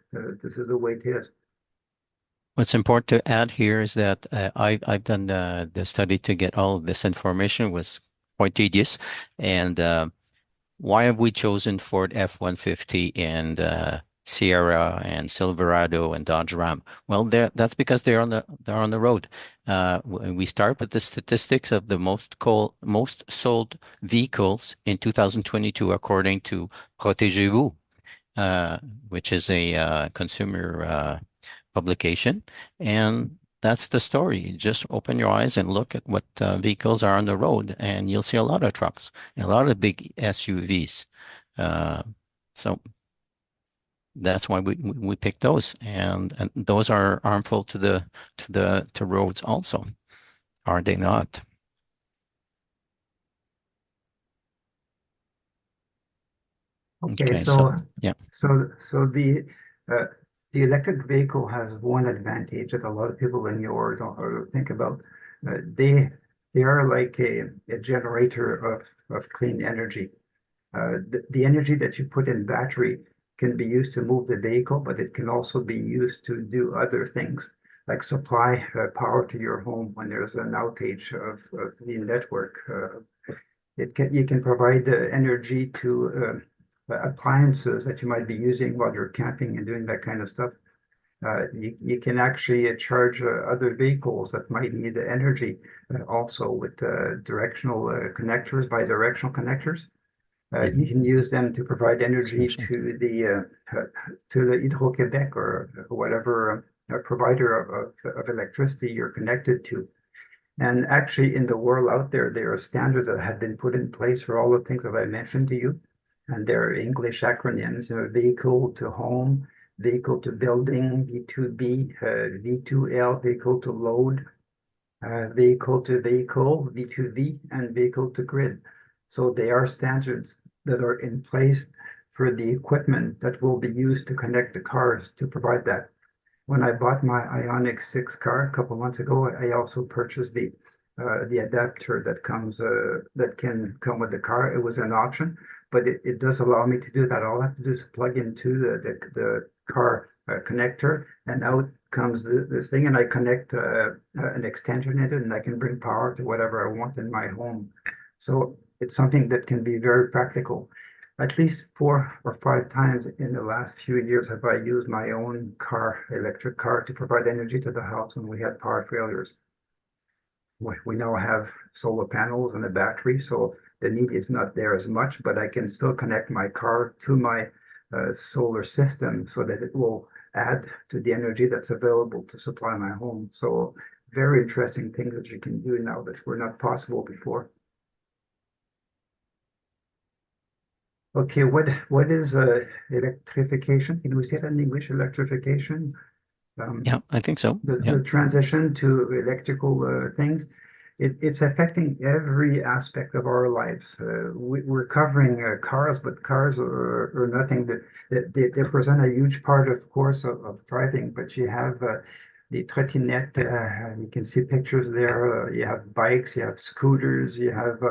this is the way it is. What's important to add here is that I've done the study to get all of this information. It was quite tedious. And why have we chosen Ford F-150 and Sierra and Silverado and Dodge Ram? Well, that's because they're on the road. We start with the statistics of the most sold vehicles in 2022, according to Protégez-vous, which is a consumer publication, and that's the story. You just open your eyes and look at what vehicles are on the road, and you'll see a lot of trucks, and a lot of big SUVs. So that's why we pick those, and those are harmful to the roads also, are they not? Okay, Okay, so yeah. so the electric vehicle has one advantage that a lot of people in yours don't think about. They are like a generator of clean energy. The energy that you put in battery can be used to move the vehicle, but it can also be used to do other things, like supply power to your home when there's an outage of the network. You can provide the energy to appliances that you might be using while you're camping and doing that kind of stuff. You can actually charge other vehicles that might need the energy also with directional connectors, bidirectional connectors. You can use them to provide energy to the Hydro-Québec or whatever provider of electricity you're connected to. And actually, in the world out there, there are standards that have been put in place for all the things that I mentioned to you. And they're English acronyms, vehicle to home, vehicle to building, V2B, V2L, vehicle to load, vehicle to vehicle, V2V, and vehicle to grid. So they are standards that are in place for the equipment that will be used to connect the cars to provide that. When I bought my Ioniq 6 car a couple months ago, I also purchased the adapter that can come with the car. It was an option, but it does allow me to do that. All I have to do is plug into the car connector, and out comes this thing, and I connect an extension in it, and I can bring power to whatever I want in my home. So it's something that can be very practical. At least 4 or 5 times in the last few years have I used my own car, electric car, to provide energy to the house when we had power failures. We now have solar panels and a battery, so the need is not there as much, but I can still connect my car to my solar system so that it will add to the energy that's available to supply my home. So very interesting things that you can do now that were not possible before. Okay, what is electrification? Can we say that in English, electrification? Yeah, I think so. The transition to electrical things. It's affecting every aspect of our lives. We're covering cars, but cars are nothing. They present a huge part, of course, of driving, but you have the trottinette, you can see pictures there. You have bikes, you have scooters, you have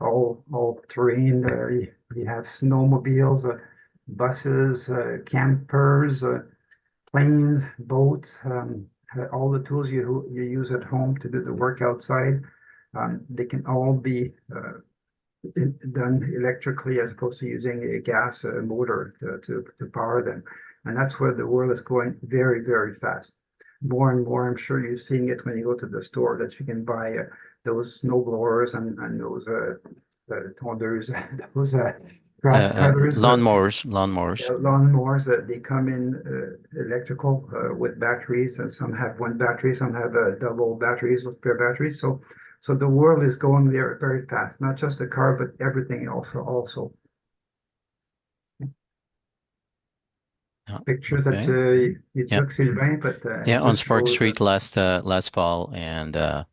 all terrain. You have snowmobiles, buses, campers, planes, boats, all the tools you use at home to do the work outside. They can all be done electrically as opposed to using a gas motor to power them. And that's where the world is going very, very fast. More and more, I'm sure you're seeing it when you go to the store that you can buy those snow blowers and those tonders, those grass cutters, lawnmowers that they come in electrical with batteries, and some have one battery, some have double batteries with spare batteries. So the world is going there very fast, not just the car, but everything else also. Pictures that you took, Sylvain, but on Spark Street last fall, and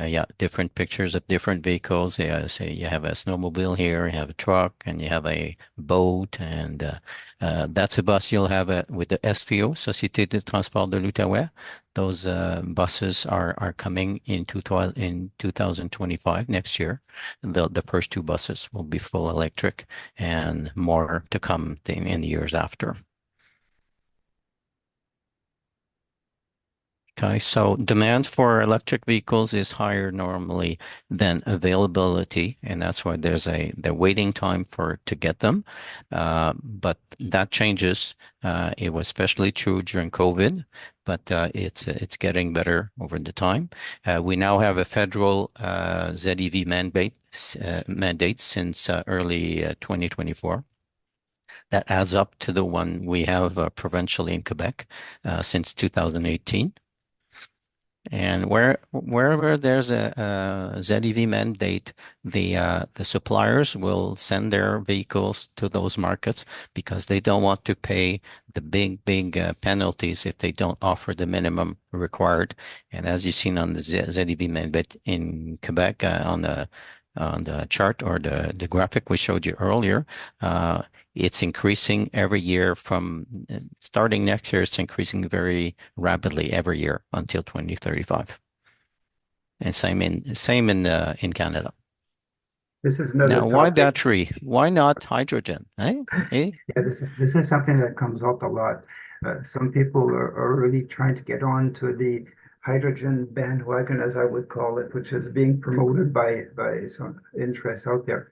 yeah, different pictures of different vehicles. Yeah, say you have a snowmobile here, you have a truck, and you have a boat, and that's a bus you'll have with the STO, Société de Transport de l'Outaouais. Those buses are coming in 2025, next year. The first 2 buses will be full electric, and more to come in the years after. Okay, so demand for electric vehicles is higher normally than availability, and that's why there's the waiting time to get them. But that changes. It was especially true during COVID, but it's getting better over the time. We now have a federal ZEV mandate since early 2024. That adds up to the one we have provincially in Quebec since 2018. And wherever there's a ZEV mandate, the suppliers will send their vehicles to those markets because they don't want to pay the big penalties if they don't offer the minimum required. And as you've seen on the ZEV mandate in Quebec, on the chart or the graphic we showed you earlier, it's increasing every year from starting next year. It's increasing very rapidly every year until 2035. And same in Canada. This is another Now, why topic. battery? Why not hydrogen? Eh? Yeah, this is something that comes up a lot. Some people are really trying to get on to the hydrogen bandwagon, as I would call it, which is being promoted by some interest out there.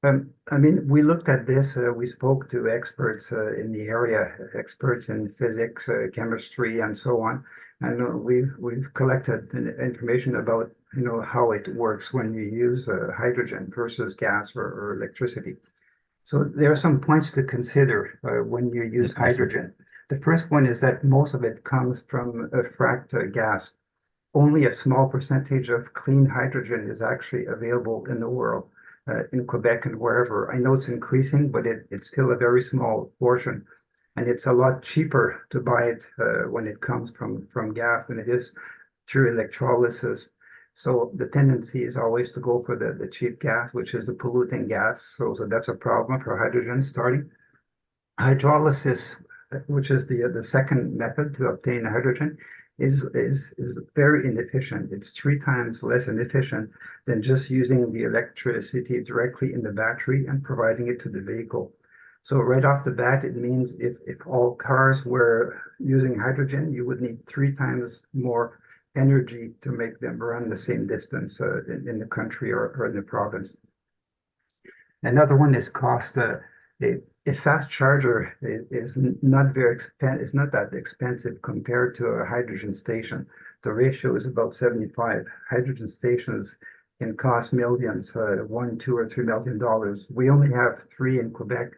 I mean, we looked at this. We spoke to experts in the area, experts in physics, chemistry, and so on. And we've collected information about how it works when you use hydrogen versus gas or electricity. So there are some points to consider when you use hydrogen. The first one is that most of it comes from a fracked gas. Only a small percentage of clean hydrogen is actually available in the world, in Quebec and wherever. I know it's increasing, but it's still a very small portion. And it's a lot cheaper to buy it when it comes from gas than it is through electrolysis. So the tendency is always to go for the cheap gas, which is the polluting gas. So that's a problem for hydrogen starting. Hydrolysis, which is the second method to obtain hydrogen, is very inefficient. It's 3 times less inefficient than just using the electricity directly in the battery and providing it to the vehicle. So right off the bat, it means if all cars were using hydrogen, you would need 3 times more energy to make them run the same distance in the country or in the province. Another one is cost. A fast charger is not that expensive compared to a hydrogen station. The ratio is about 75. Hydrogen stations can cost millions, $1, $2, or $3 million. We only have 3 in Quebec.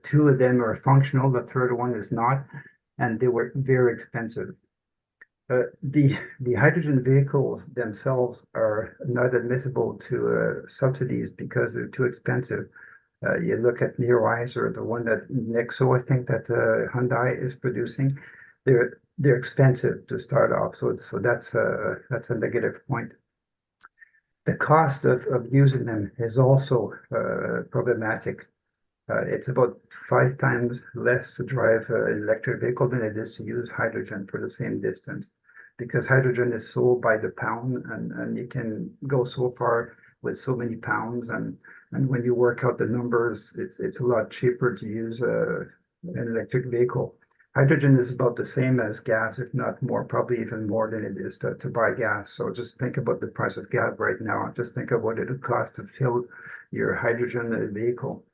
2 of them are functional. The third one is not, and they were very expensive. The hydrogen vehicles themselves are not admissible to subsidies because they're too expensive. You look at Neowise or the one that Nexo, I think that Hyundai is producing. They're expensive to start off, so that's a negative point. The cost of using them is also problematic. It's about 5 times less to drive an electric vehicle than it is to use hydrogen for the same distance, because hydrogen is sold by the pound, and you can go so far with so many pounds, and when you work out the numbers, it's a lot cheaper to use an electric vehicle. Hydrogen is about the same as gas, if not more, probably even more than it is to buy gas. So just think about the price of gas right now. Just think of what it would cost to fill your hydrogen vehicle.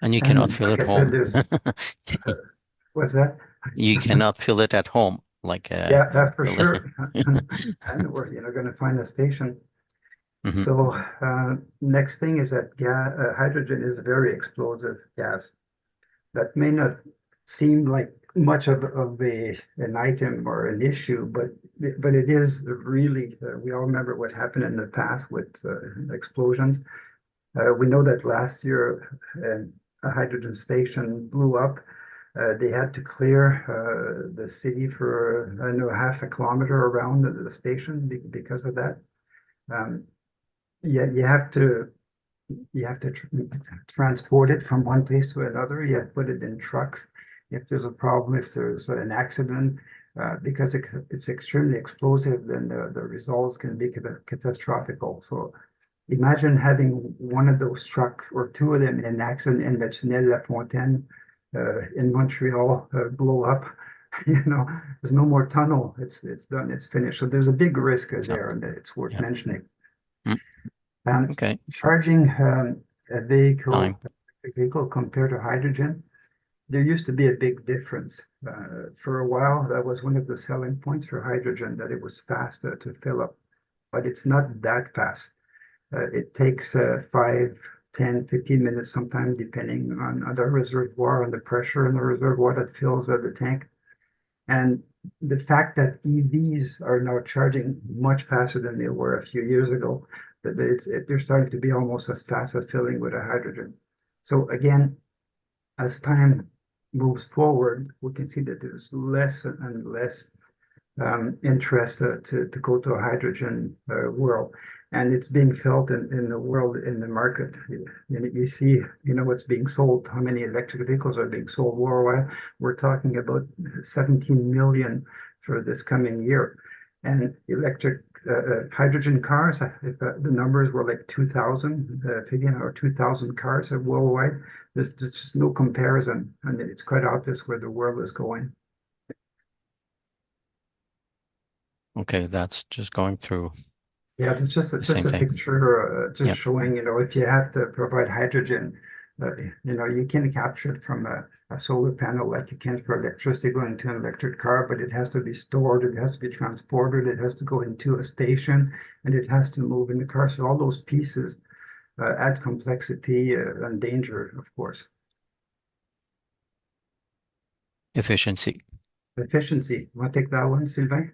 And you cannot fill like it I said, home. there's what's that? You cannot fill it at home, like Yeah, that's for sure. And we're going to find a station. Mhm. So next thing is that hydrogen is a very explosive gas. That may not seem like much of an item or an issue, but it is really. We all remember what happened in the past with explosions. We know that last year a hydrogen station blew up. They had to clear the city for, I don't know, half a kilometer around the station because of that. Yeah, you have to transport it from one place to another. You have to put it in trucks. If there's a problem, if there's an accident, because it's extremely explosive, then the results can be catastrophic. So imagine having one of those trucks or 2 of them in an accident in the Tunnel La Fontaine in Montreal blow up. There's no more tunnel. It's done. It's finished. So there's a big risk there, and it's worth mentioning. Okay. Charging a vehicle compared to hydrogen, there used to be a big difference. For a while, that was one of the selling points for hydrogen, that it was fast to fill up, but it's not that fast. It takes 5, 10, 15 minutes sometimes, depending on the reservoir and the pressure in the reservoir that fills the tank. And the fact that EVs are now charging much faster than they were a few years ago, they're starting to be almost as fast as filling with a hydrogen. So again, as time moves forward, we can see that there's less and less interest to go to a hydrogen world. And it's being felt in the world, in the market. You see, what's being sold, how many electric vehicles are being sold worldwide. We're talking about 17 million for this coming year. And electric hydrogen cars, if the numbers were like 2,000, or 2,000 cars worldwide, there's just no comparison. And it's quite obvious where the world is going. Okay, that's just going through Yeah, it's just the same a thing. picture just Yeah. showing, if you have to provide hydrogen, you can capture it from a solar panel like you can for electricity going to an electric car, but it has to be stored, it has to be transported, it has to go into a station, and it has to move in the car. So all those pieces add complexity and danger, of course. Efficiency. Efficiency. Want to take that one, Sylvain?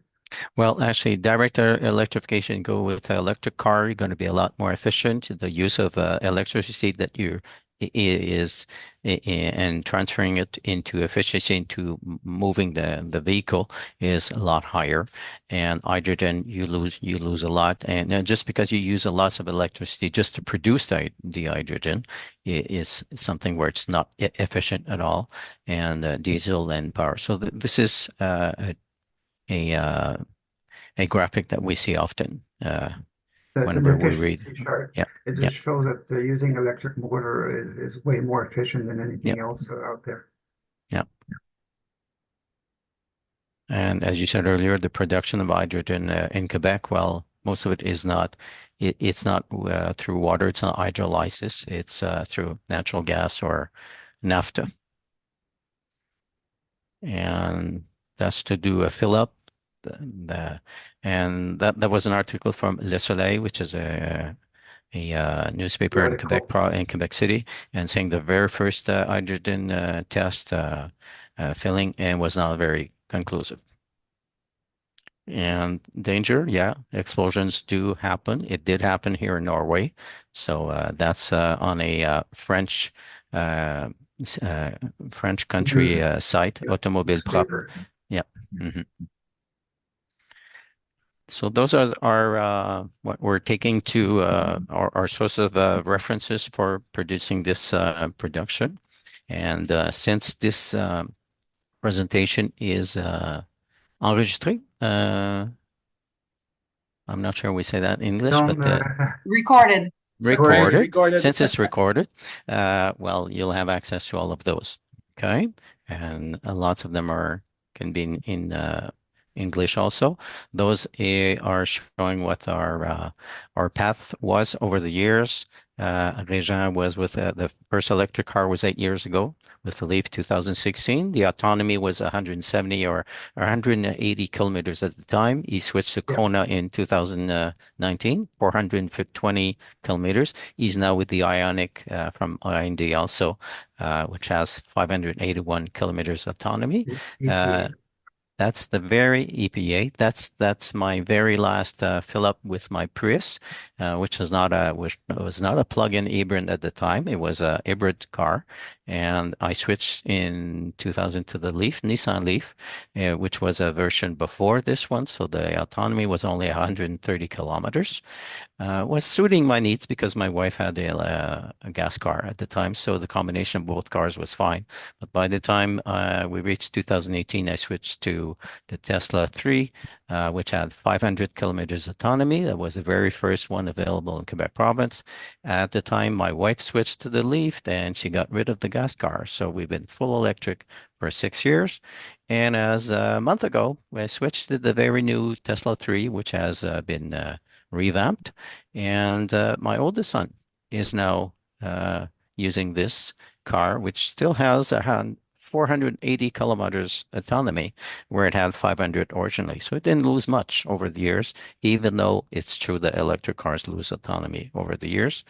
Well, actually, direct electrification go with an electric car. You're going to be a lot more efficient. The use of electricity that you is and transferring it into efficiency into moving the vehicle is a lot higher. And hydrogen, you lose a lot. And just because you use a lot of electricity just to produce the hydrogen is something where it's not efficient at all. And diesel and power. So this is a a graphic that we see often That's an whenever we read. efficiency chart. Yeah, It yeah, just shows that using electric motor is way more efficient than yeah, anything else out there. yeah. And as you said earlier, the production of hydrogen in Quebec, well, most of it is not. It's not through water. It's not hydrolysis. It's through natural gas or naphtha, and that's to do a fill up. And that was an article from Le Soleil, which is a newspaper in Radical. In Quebec City, and saying the very first hydrogen test filling and was not very conclusive. And danger, yeah, explosions do happen. It did happen here in Norway, so that's on a uh, French country News, site, Automobile Propre. newspaper. Yeah. Mhm. So those are what we're taking to our source of references for producing this production. And since this presentation is enregistré, I'm not sure we say that in English, Film but Recorded. recorded. recorded. Recorded. Since it's recorded, well, you'll have access to all of those. Okay, and lots of them can be in English also. Those are showing what our path was over the years. Réjean was with the first electric car was 8 years ago with the Leaf 2016. The autonomy was 170 or 180 kilometers at the time. He switched to Yeah. Kona in 2019, 420 kilometers. He's now with the Ionic from IND also, which has 581 kilometers autonomy. EPA. That's the very EPA. That's my very last fill up with my Prius, which was not a plug-in hybrid at the time. It was a hybrid car, and I switched in 2000 to the Leaf, Nissan Leaf, which was a version before this one. So the autonomy was only 130 kilometers. Was suiting my needs because my wife had a gas car at the time, so the combination of both cars was fine. But by the time we reached 2018, I switched to the Tesla 3, which had 500 kilometers autonomy. That was the very first one available in Quebec province. At the time, my wife switched to the Leaf, and she got rid of the gas car. So we've been full electric for 6 years. And as a month ago, I switched to the very new Tesla 3, which has been revamped. And my oldest son is now using this car, which still has around 480 kilometers autonomy, where it had 500 originally. So it didn't lose much over the years, even though it's true that electric cars lose autonomy over the years.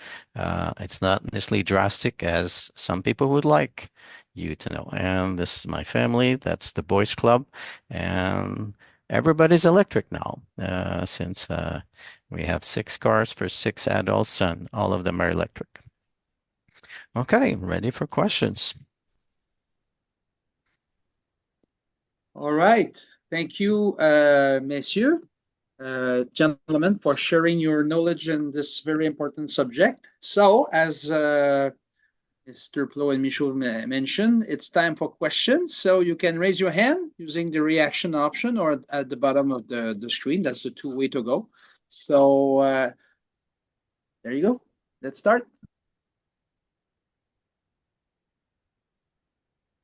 It's not necessarily drastic as some people would like. you to know. And this is my family. That's the boys club. And everybody's electric now, since we have 6 cars for 6 adults, and all of them are electric. Okay, ready for questions. All right. Thank you, messieurs, gentlemen, for sharing your knowledge in this very important subject. So, as Mr. Pleau and Michaud mentioned, it's time for questions. So you can raise your hand using the reaction option or at the bottom of the screen. That's the 2 way to go. So there you go. Let's start.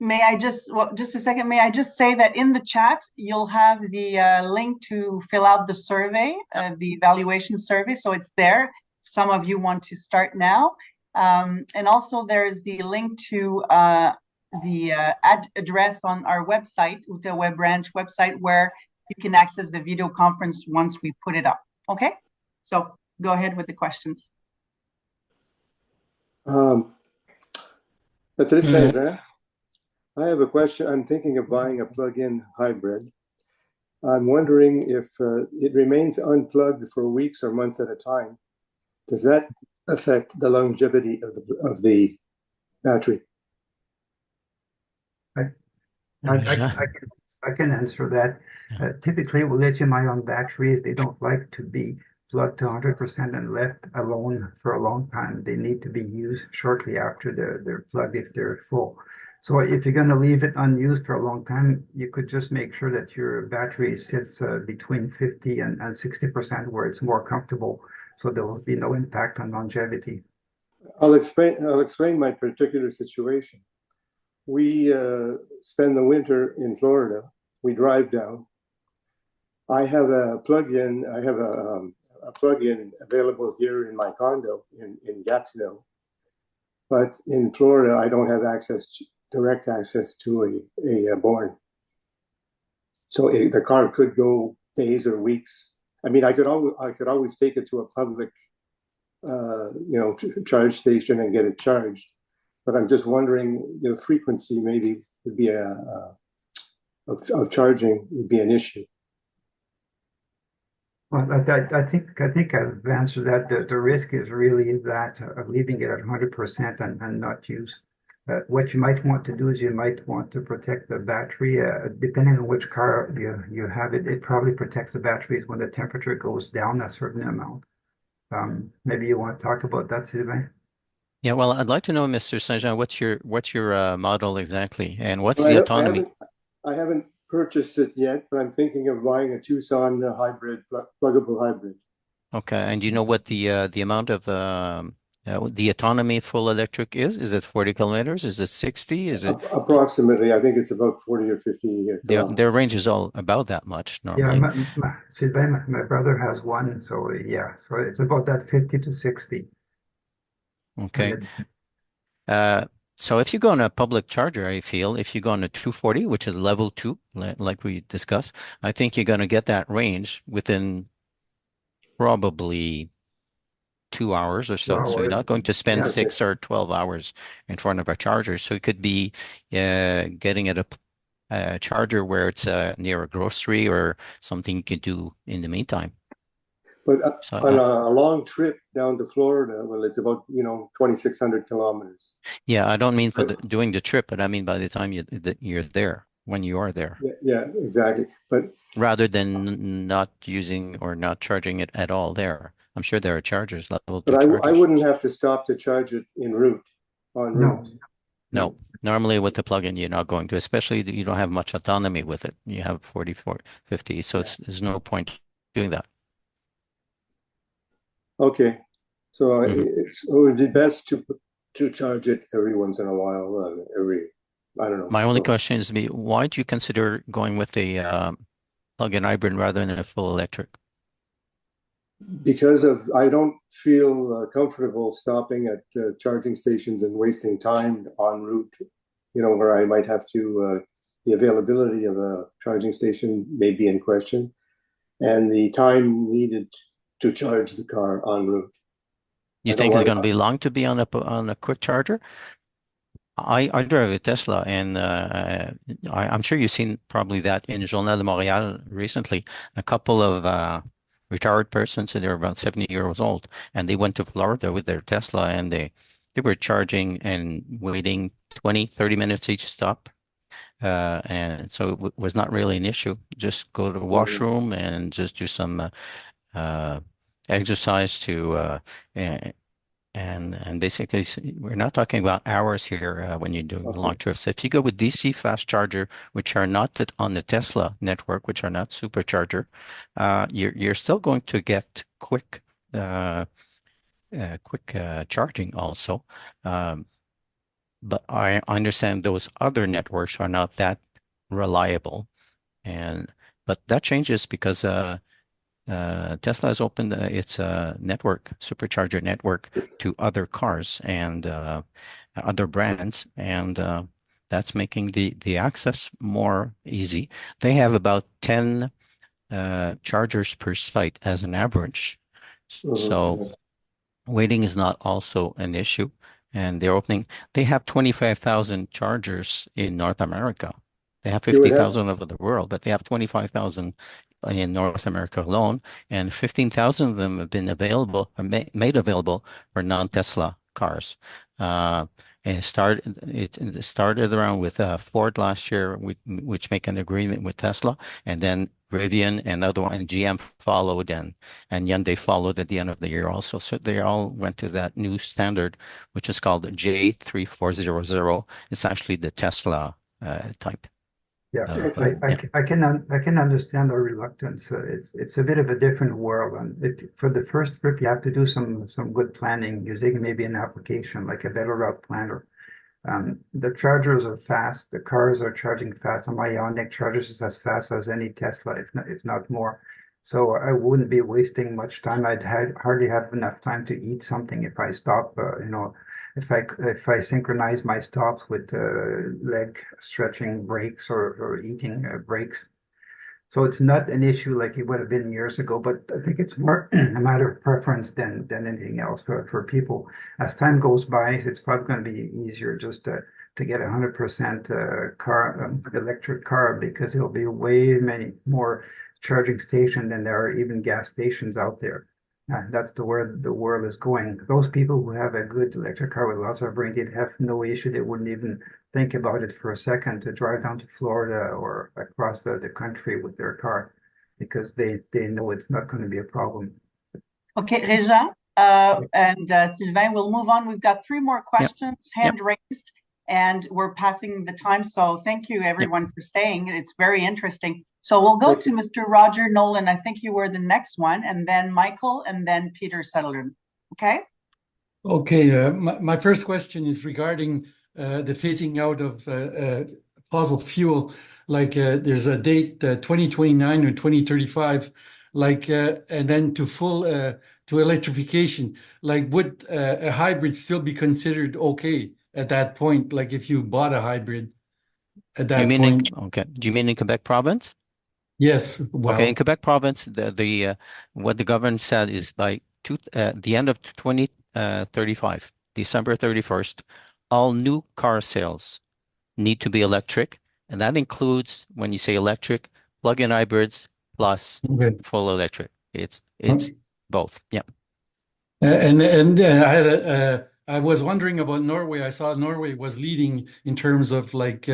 May I just, well, just a second, may I just say that in the chat, you'll have the link to fill out the survey, the evaluation survey, so it's there. Some of you want to start now. And also there's the link to the address on our website, Outaouais Web Branch website, where you can access the video conference once we put it up, okay? So go ahead with the questions. Patricia, I have a question. I'm thinking of buying a plug-in hybrid. I'm wondering if it remains unplugged for weeks or months at a time. Does that affect the longevity of the battery? I can answer that. Typically, with lithium-ion batteries, they don't like to be plugged to 100% and left alone for a long time. They need to be used shortly after they're plugged if they're full. So if you're going to leave it unused for a long time, you could just make sure that your battery sits between 50 and 60% where it's more comfortable. So there will be no impact on longevity. I'll explain my particular situation. We spend the winter in Florida. We drive down. I have a plug-in. I have a plug-in available here in my condo in Gatsville. But in Florida, I don't have direct access to a barn. So the car could go days or weeks. I mean, I could always take it to a public, charge station and get it charged. But I'm just wondering, the frequency maybe would be of charging would be an issue. Well, I think I've answered that. The risk is really that of leaving it at 100% and not use. What you might want to do is you might want to protect the battery. Depending on which car you have, it probably protects the batteries when the temperature goes down a certain amount. Maybe you want to talk about that, Sylvain? Yeah, well, I'd like to know, Mr. Saint-Jean, what's your model exactly, and what's the autonomy? I haven't purchased it yet, but I'm thinking of buying a Tucson hybrid, pluggable hybrid. Okay, and do you know what the amount of the autonomy full electric is? Is it 40 kilometers? Is it 60? Is it approximately? I think it's about 40 or 50 their range is all about that much normally. Yeah, Sylvain, my brother has one, so yeah, so it's about that 50 to 60. Okay. So if you go on a public charger, I feel if you go on a 240, which is level 2, like we discussed, I think you're going to get that range within probably 2 hours or so. So you're not going to spend 6 or 12 hours in front of a charger. So it could be getting at a charger where it's near a grocery or something you could do in the meantime. But on a long trip down to Florida, well, it's about 2,600 kilometers. Yeah, I don't mean for doing the trip, but I mean by the time you're there, when you are there. Yeah, exactly. But rather than not using or not charging it at all there, I'm sure there are chargers level 2 chargers. I wouldn't have to stop to charge it en route. No. Normally with the plug-in, you're not going to, especially you don't have much autonomy with it. You have 40, 50, so there's no point doing that. Okay, so it would be best to charge it every once in a while, I don't know. My only question is why do you consider going with a plug-in hybrid rather than a full electric? Because I don't feel comfortable stopping at charging stations and wasting time en route, where I might have to, the availability of a charging station may be in question, and the time needed to charge the car en route. You think it's going to be long to be on a quick charger? I drive a Tesla, and I'm sure you've seen probably that in Journal de Montréal recently. A couple of retired persons, and they're about 70 years old, and they went to Florida with their Tesla, and they were charging and waiting 20, 30 minutes each stop. And so it was not really an issue. Just go to the washroom and just do some uh, exercise to and basically, we're not talking about hours here when you're doing long trips. If you go with DC fast charger, which are not on the Tesla network, which are not supercharger, you're still going to get quick charging also. But I understand those other networks are not that reliable, but that changes because Tesla has opened its network, supercharger network, to other cars and other brands, and that's making the access more easy. They have about 10 chargers per site as an average, so waiting is not also an issue. And they have 25,000 chargers in North America. They have 50,000 over the world, but they have 25,000 in North America alone, and 15,000 of them have been available, or made available for non-Tesla cars. And it started around with Ford last year, which make an agreement with Tesla, and then Rivian and other one, and GM followed, and Hyundai followed at the end of the year also. So they all went to that new standard, which is called J3400. It's actually the Tesla type. Yeah, I can understand the reluctance. It's a bit of a different world, and for the first trip you have to do some good planning using maybe an application like a Better Route Planner. The chargers are fast. The cars are charging fast. On my Ioniq chargers is as fast as any Tesla, if not more. So I wouldn't be wasting much time. I'd hardly have enough time to eat something if I stop. If I synchronize my stops with leg stretching breaks or eating breaks. So it's not an issue like it would have been years ago, but I think it's more a matter of preference than anything else for people. As time goes by, it's probably going to be easier just to get 100% electric car, because there'll be way many more charging stations than there are even gas stations out there. That's where the world is going. Those people who have a good electric car with lots of range, they'd have no issue. They wouldn't even think about it for a second to drive down to Florida or across the country with their car, because they know it's not going to be a problem. Okay, Réjean and Sylvain, we'll move on. We've got 3 more questions, hand raised, and we're passing the time. So thank you, everyone, for staying. It's very interesting. So we'll go to Mr. Roger Nolan. I think you were the next one, and then Michael, and then Peter Sutherland. Okay? Okay, my first question is regarding the phasing out of fossil fuel. Like there's a date, 2029 or 2035, and then to electrification. Like, would a hybrid still be considered okay at that point? Like if you bought a hybrid at that point? Do you mean in Quebec province? Yes. Well, okay, in Quebec province, what the government said is by the end of 2035, December 31st, all new car sales need to be electric, and that includes, when you say electric, plug-in hybrids plus full electric. It's both. Yeah. And I was wondering about Norway. I saw Norway was leading in terms of like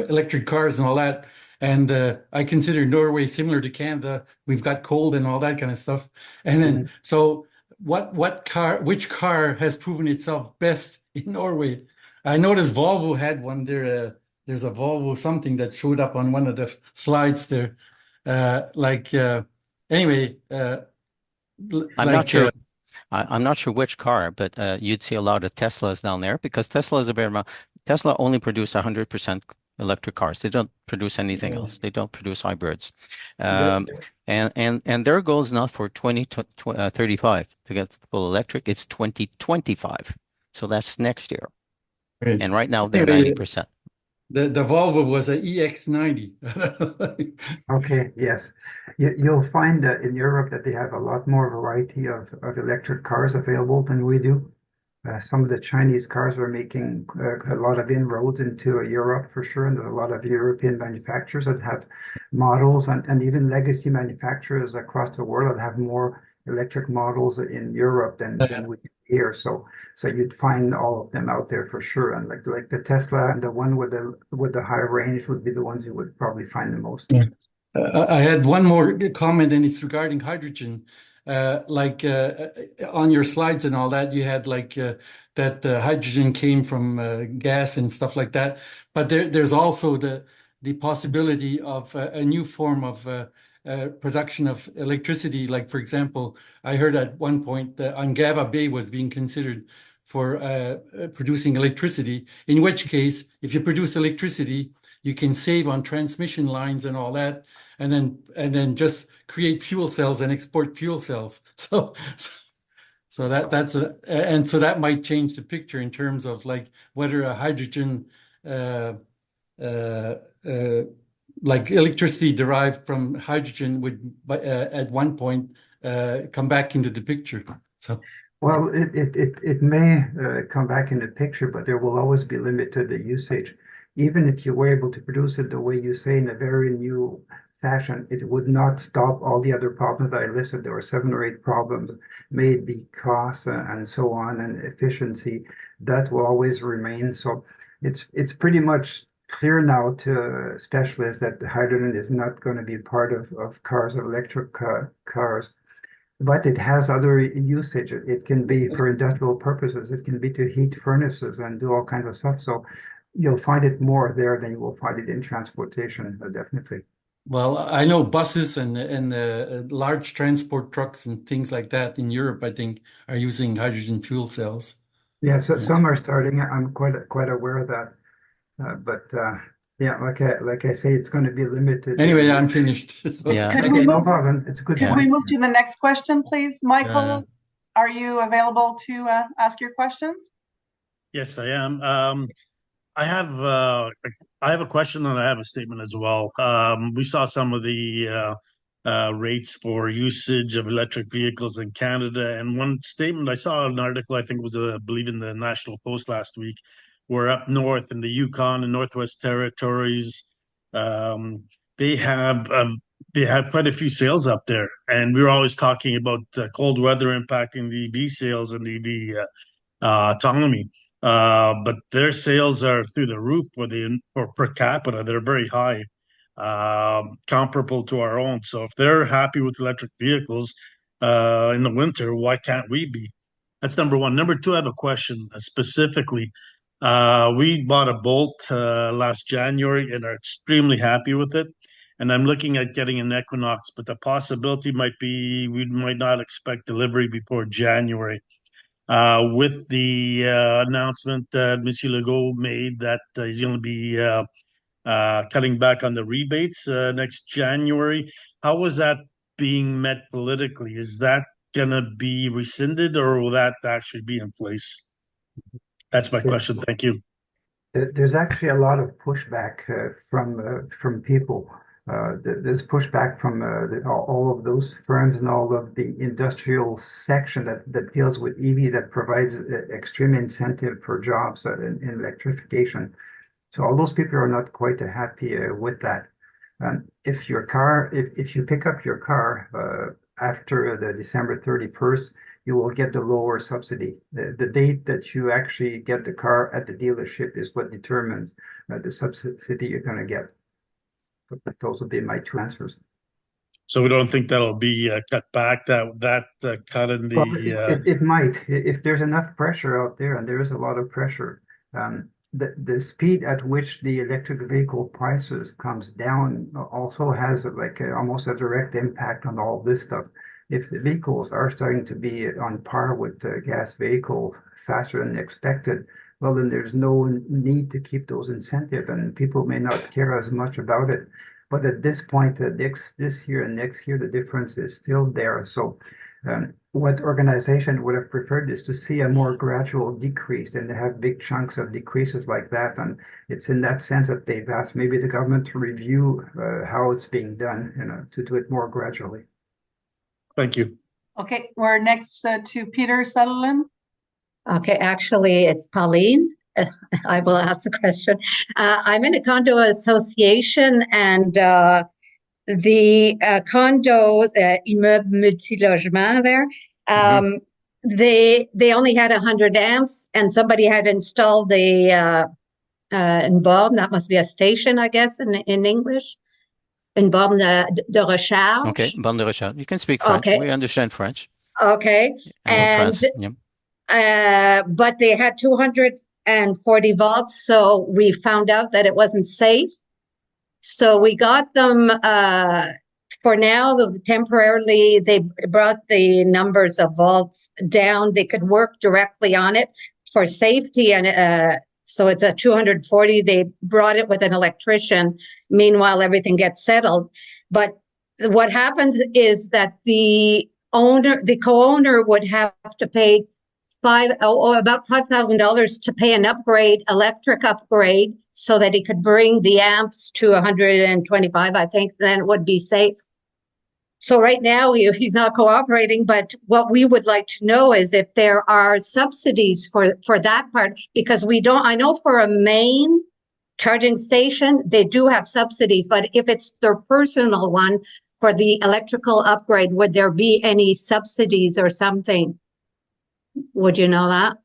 electric cars and all that. And I consider Norway similar to Canada. We've got cold and all that kind of stuff. And then, so which car has proven itself best in Norway? I noticed Volvo had one there. There's a Volvo something that showed up on one of the slides there. Anyway, I'm not sure. I'm not sure which car, but you'd see a lot of Teslas down there, because Tesla is a bear amount. Tesla only produce 100% electric cars. They don't produce anything else. They don't produce hybrids. And their goal is not for 2035 to get full electric. It's 2025. So that's next year. Right. And right now they're 90%. The Volvo was a EX90. Okay, yes. You'll find that in Europe that they have a lot more variety of electric cars available than we do. Some of the Chinese cars are making a lot of inroads into Europe for sure, and there are a lot of European manufacturers that have models, and even legacy manufacturers across the world that have more electric models in Europe than we do here. So you'd find all of them out there for sure, and like the Tesla and the one with the high range would be the ones you would probably find the most. Yeah. I had one more comment, and it's regarding hydrogen. On your slides and all that, you had that hydrogen came from gas and stuff like that. But there's also the possibility of a new form of production of electricity. Like, for example, I heard at one point that Angaba Bay was being considered for producing electricity, in which case, if you produce electricity, you can save on transmission lines and all that, and then just create fuel cells and export fuel cells. So that might change the picture in terms of like whether a hydrogen like electricity derived from hydrogen would at one point come back into the picture. So well, it may come back in the picture, but there will always be limit to the usage. Even if you were able to produce it the way you say in a very new fashion, it would not stop all the other problems that I listed. There were 7 or 8 problems, maybe cost and so on, and efficiency. That will always remain. So it's pretty much clear now to specialists that the hydrogen is not going to be part of cars or electric cars. But it has other usage. It can be for industrial purposes. It can be to heat furnaces and do all kinds of stuff. So you'll find it more there than you will find it in transportation, definitely. Well, I know buses and large transport trucks and things like that in Europe, I think, are using hydrogen fuel cells. Yeah, so some are starting. I'm quite aware of that. Yeah, like I say, it's going to be limited. Anyway, I'm finished. So, Yeah. Could we no move, problem. It's a good could point. we move to the next question, please? Michael, Yeah. are you available to ask your questions? Yes, I am. I have a question and I have a statement as well. We saw some of the rates for usage of electric vehicles in Canada, and one statement I saw an article, I think it was I believe in the National Post last week, where up north in the Yukon and Northwest Territories, they have quite a few sales up there, and we were always talking about cold weather impacting the EV sales and EV autonomy. But their sales are through the roof for per capita. They're very high, comparable to our own. So if they're happy with electric vehicles in the winter, why can't we be? That's number one. Number two, I have a question specifically. We bought a Bolt last January and are extremely happy with it. And I'm looking at getting an Equinox, but the possibility might be we might not expect delivery before January. With the announcement that Monsieur Legault made that he's going to be cutting back on the rebates next January. How was that being met politically? Is that going to be rescinded, or will that actually be in place? That's my question. Thank you. There's actually a lot of pushback from people. There's pushback from all of those firms and all of the industrial section that deals with EVs, that provides extreme incentive for jobs in electrification. So all those people are not quite happy with that. If you pick up your car after the December 31st, you will get the lower subsidy. The date that you actually get the car at the dealership is what determines the subsidy you're going to get. So those would be my 2 answers. So we don't think that'll be cut back, that cut in the... Well, it might. If there's enough pressure out there, and there is a lot of pressure, the speed at which the electric vehicle prices comes down also has almost a direct impact on all this stuff. If the vehicles are starting to be on par with the gas vehicle faster than expected, well, then there's no need to keep those incentives, and people may not care as much about it. But at this point, this year and next year, the difference is still there. So what organization would have preferred is to see a more gradual decrease than to have big chunks of decreases like that. And it's in that sense that they've asked maybe the government to review how it's being done, to do it more gradually. Thank you. Okay, we're next to Peter Sutherland. Okay, actually, it's Pauline. I will ask the question. I'm in a condo association, and the condos, immeuble multi-logement there, they only had 100 amps, and somebody had installed the une borne, that must be a station, I guess, in English. Une borne de recharge. Okay, borne de recharge. You can speak French. Okay. We understand French. Okay. And but they had 240 volts, so we found out that it wasn't safe. So we got them, for now, temporarily, they brought the numbers of volts down. They could work directly on it for safety. And so it's a 240. They brought it with an electrician. Meanwhile, everything gets settled. But what happens is that the co-owner would have to pay about $5,000 to pay an electric upgrade, so that he could bring the amps to 125, I think, then it would be safe. So right now he's not cooperating, but what we would like to know is if there are subsidies for that part, because I know for a main charging station, they do have subsidies, but if it's their personal one for the electrical upgrade, would there be any subsidies or something? Would you know that?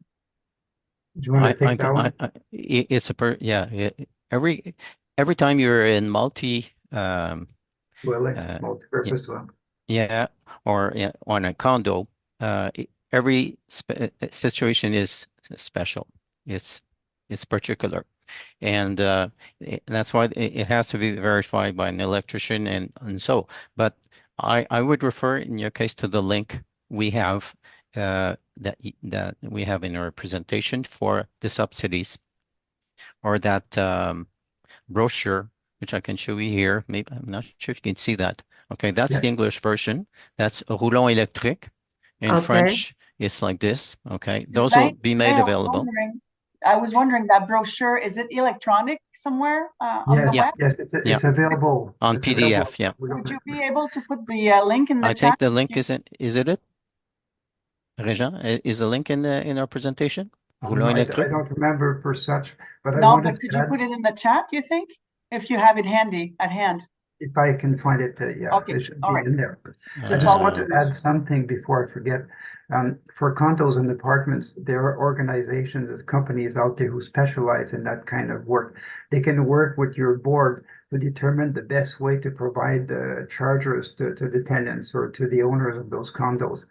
Do you want to take that one? It's every time you're in multi-purpose well. Yeah, or on a condo, every situation is special. It's particular, and that's why it has to be verified by an electrician and so. But I would refer in your case to the link we have that we have in our presentation for the subsidies, or that brochure, which I can show you here. Maybe I'm not sure if you can see that. Okay, that's the English version. That's roulant électrique. In French, it's like this. Okay, those will be made available. I was wondering, that brochure, is it electronic somewhere on the web? Yes, it's available on PDF. Yeah. Would you be able to put the link in the chat? I think the link isn't. Is it? Réjean, is the link in our presentation? I don't remember for such, but could you put it in the chat, you think? If you have it at hand. If I can find it, okay. It should be in there. I just want to add something before I forget. For condos and apartments, there are organizations, companies out there who specialize in that kind of work. They can work with your board to determine the best way to provide chargers to the tenants or to the owners of those condos.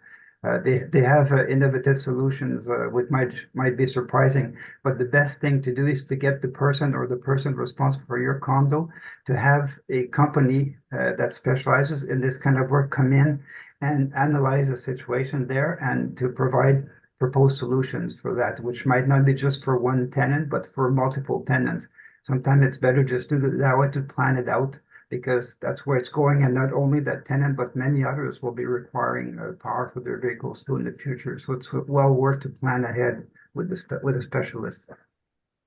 They have innovative solutions, which might be surprising, but the best thing to do is to get the person responsible for your condo to have a company that specializes in this kind of work come in and analyze the situation there and to provide proposed solutions for that, which might not be just for one tenant, but for multiple tenants. Sometimes it's better just to do that way, to plan it out, because that's where it's going, and not only that tenant, but many others will be requiring power for their vehicles too in the future. So it's well worth to plan ahead with a specialist.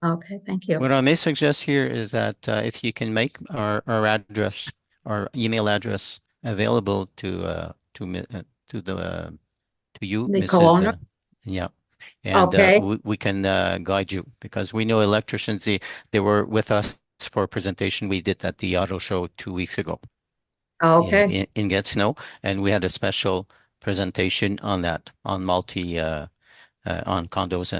Okay, thank you. What I may suggest here is that if you can make our address, our email address available to you, the Mrs. co-owner. Yeah. And we can guide you, because we know electricians, they were with us for a presentation we did at the auto show 2 weeks ago. Okay. In Gatineau, and we had a special presentation on that, on on condos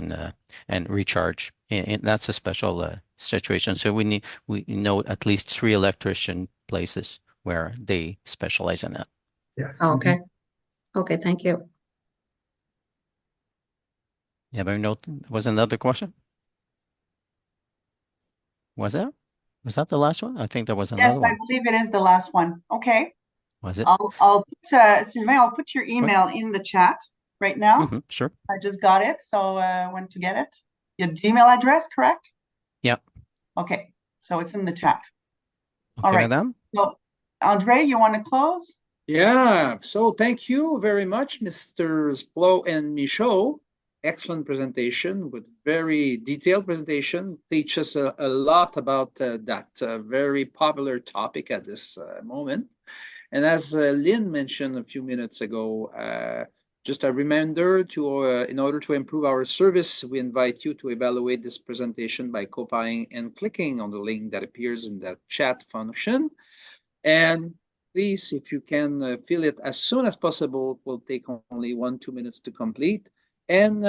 and recharge. And that's a special situation. So we know at least 3 electrician places where they specialize in that. Yes. Okay. Okay, thank you. Yeah, but was another question? Was there? Was that the last one? I think there was another one. Yes, I believe it is the last one. Okay. Was it? I'll put, Sylvain, I'll put your email in the chat right now. Sure. I just got it, so when to get it. Your Gmail address, correct? Yeah. Okay, so it's in the chat. Okay, all right. Madame? So, Andre, you want to close? Yeah. So thank you very much, Mr. Pleau and Michaud. Excellent presentation with very detailed presentation. Teach us a lot about that very popular topic at this moment. And as Lynn mentioned a few minutes ago, Just a reminder to, in order to improve our service, we invite you to evaluate this presentation by copying and clicking on the link that appears in the chat function. And please, if you can fill it as soon as possible, it will take only 1-2 minutes to complete. And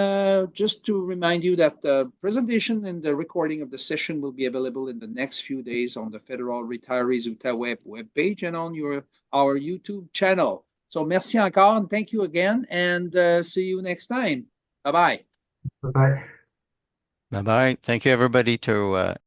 just to remind you that the presentation and the recording of the session will be available in the next few days on the Federal Retirees Outaouais webpage and on our YouTube channel. So merci encore and thank you again, and see you next time. Bye-bye. Bye-bye. Bye-bye. Thank you, everybody, to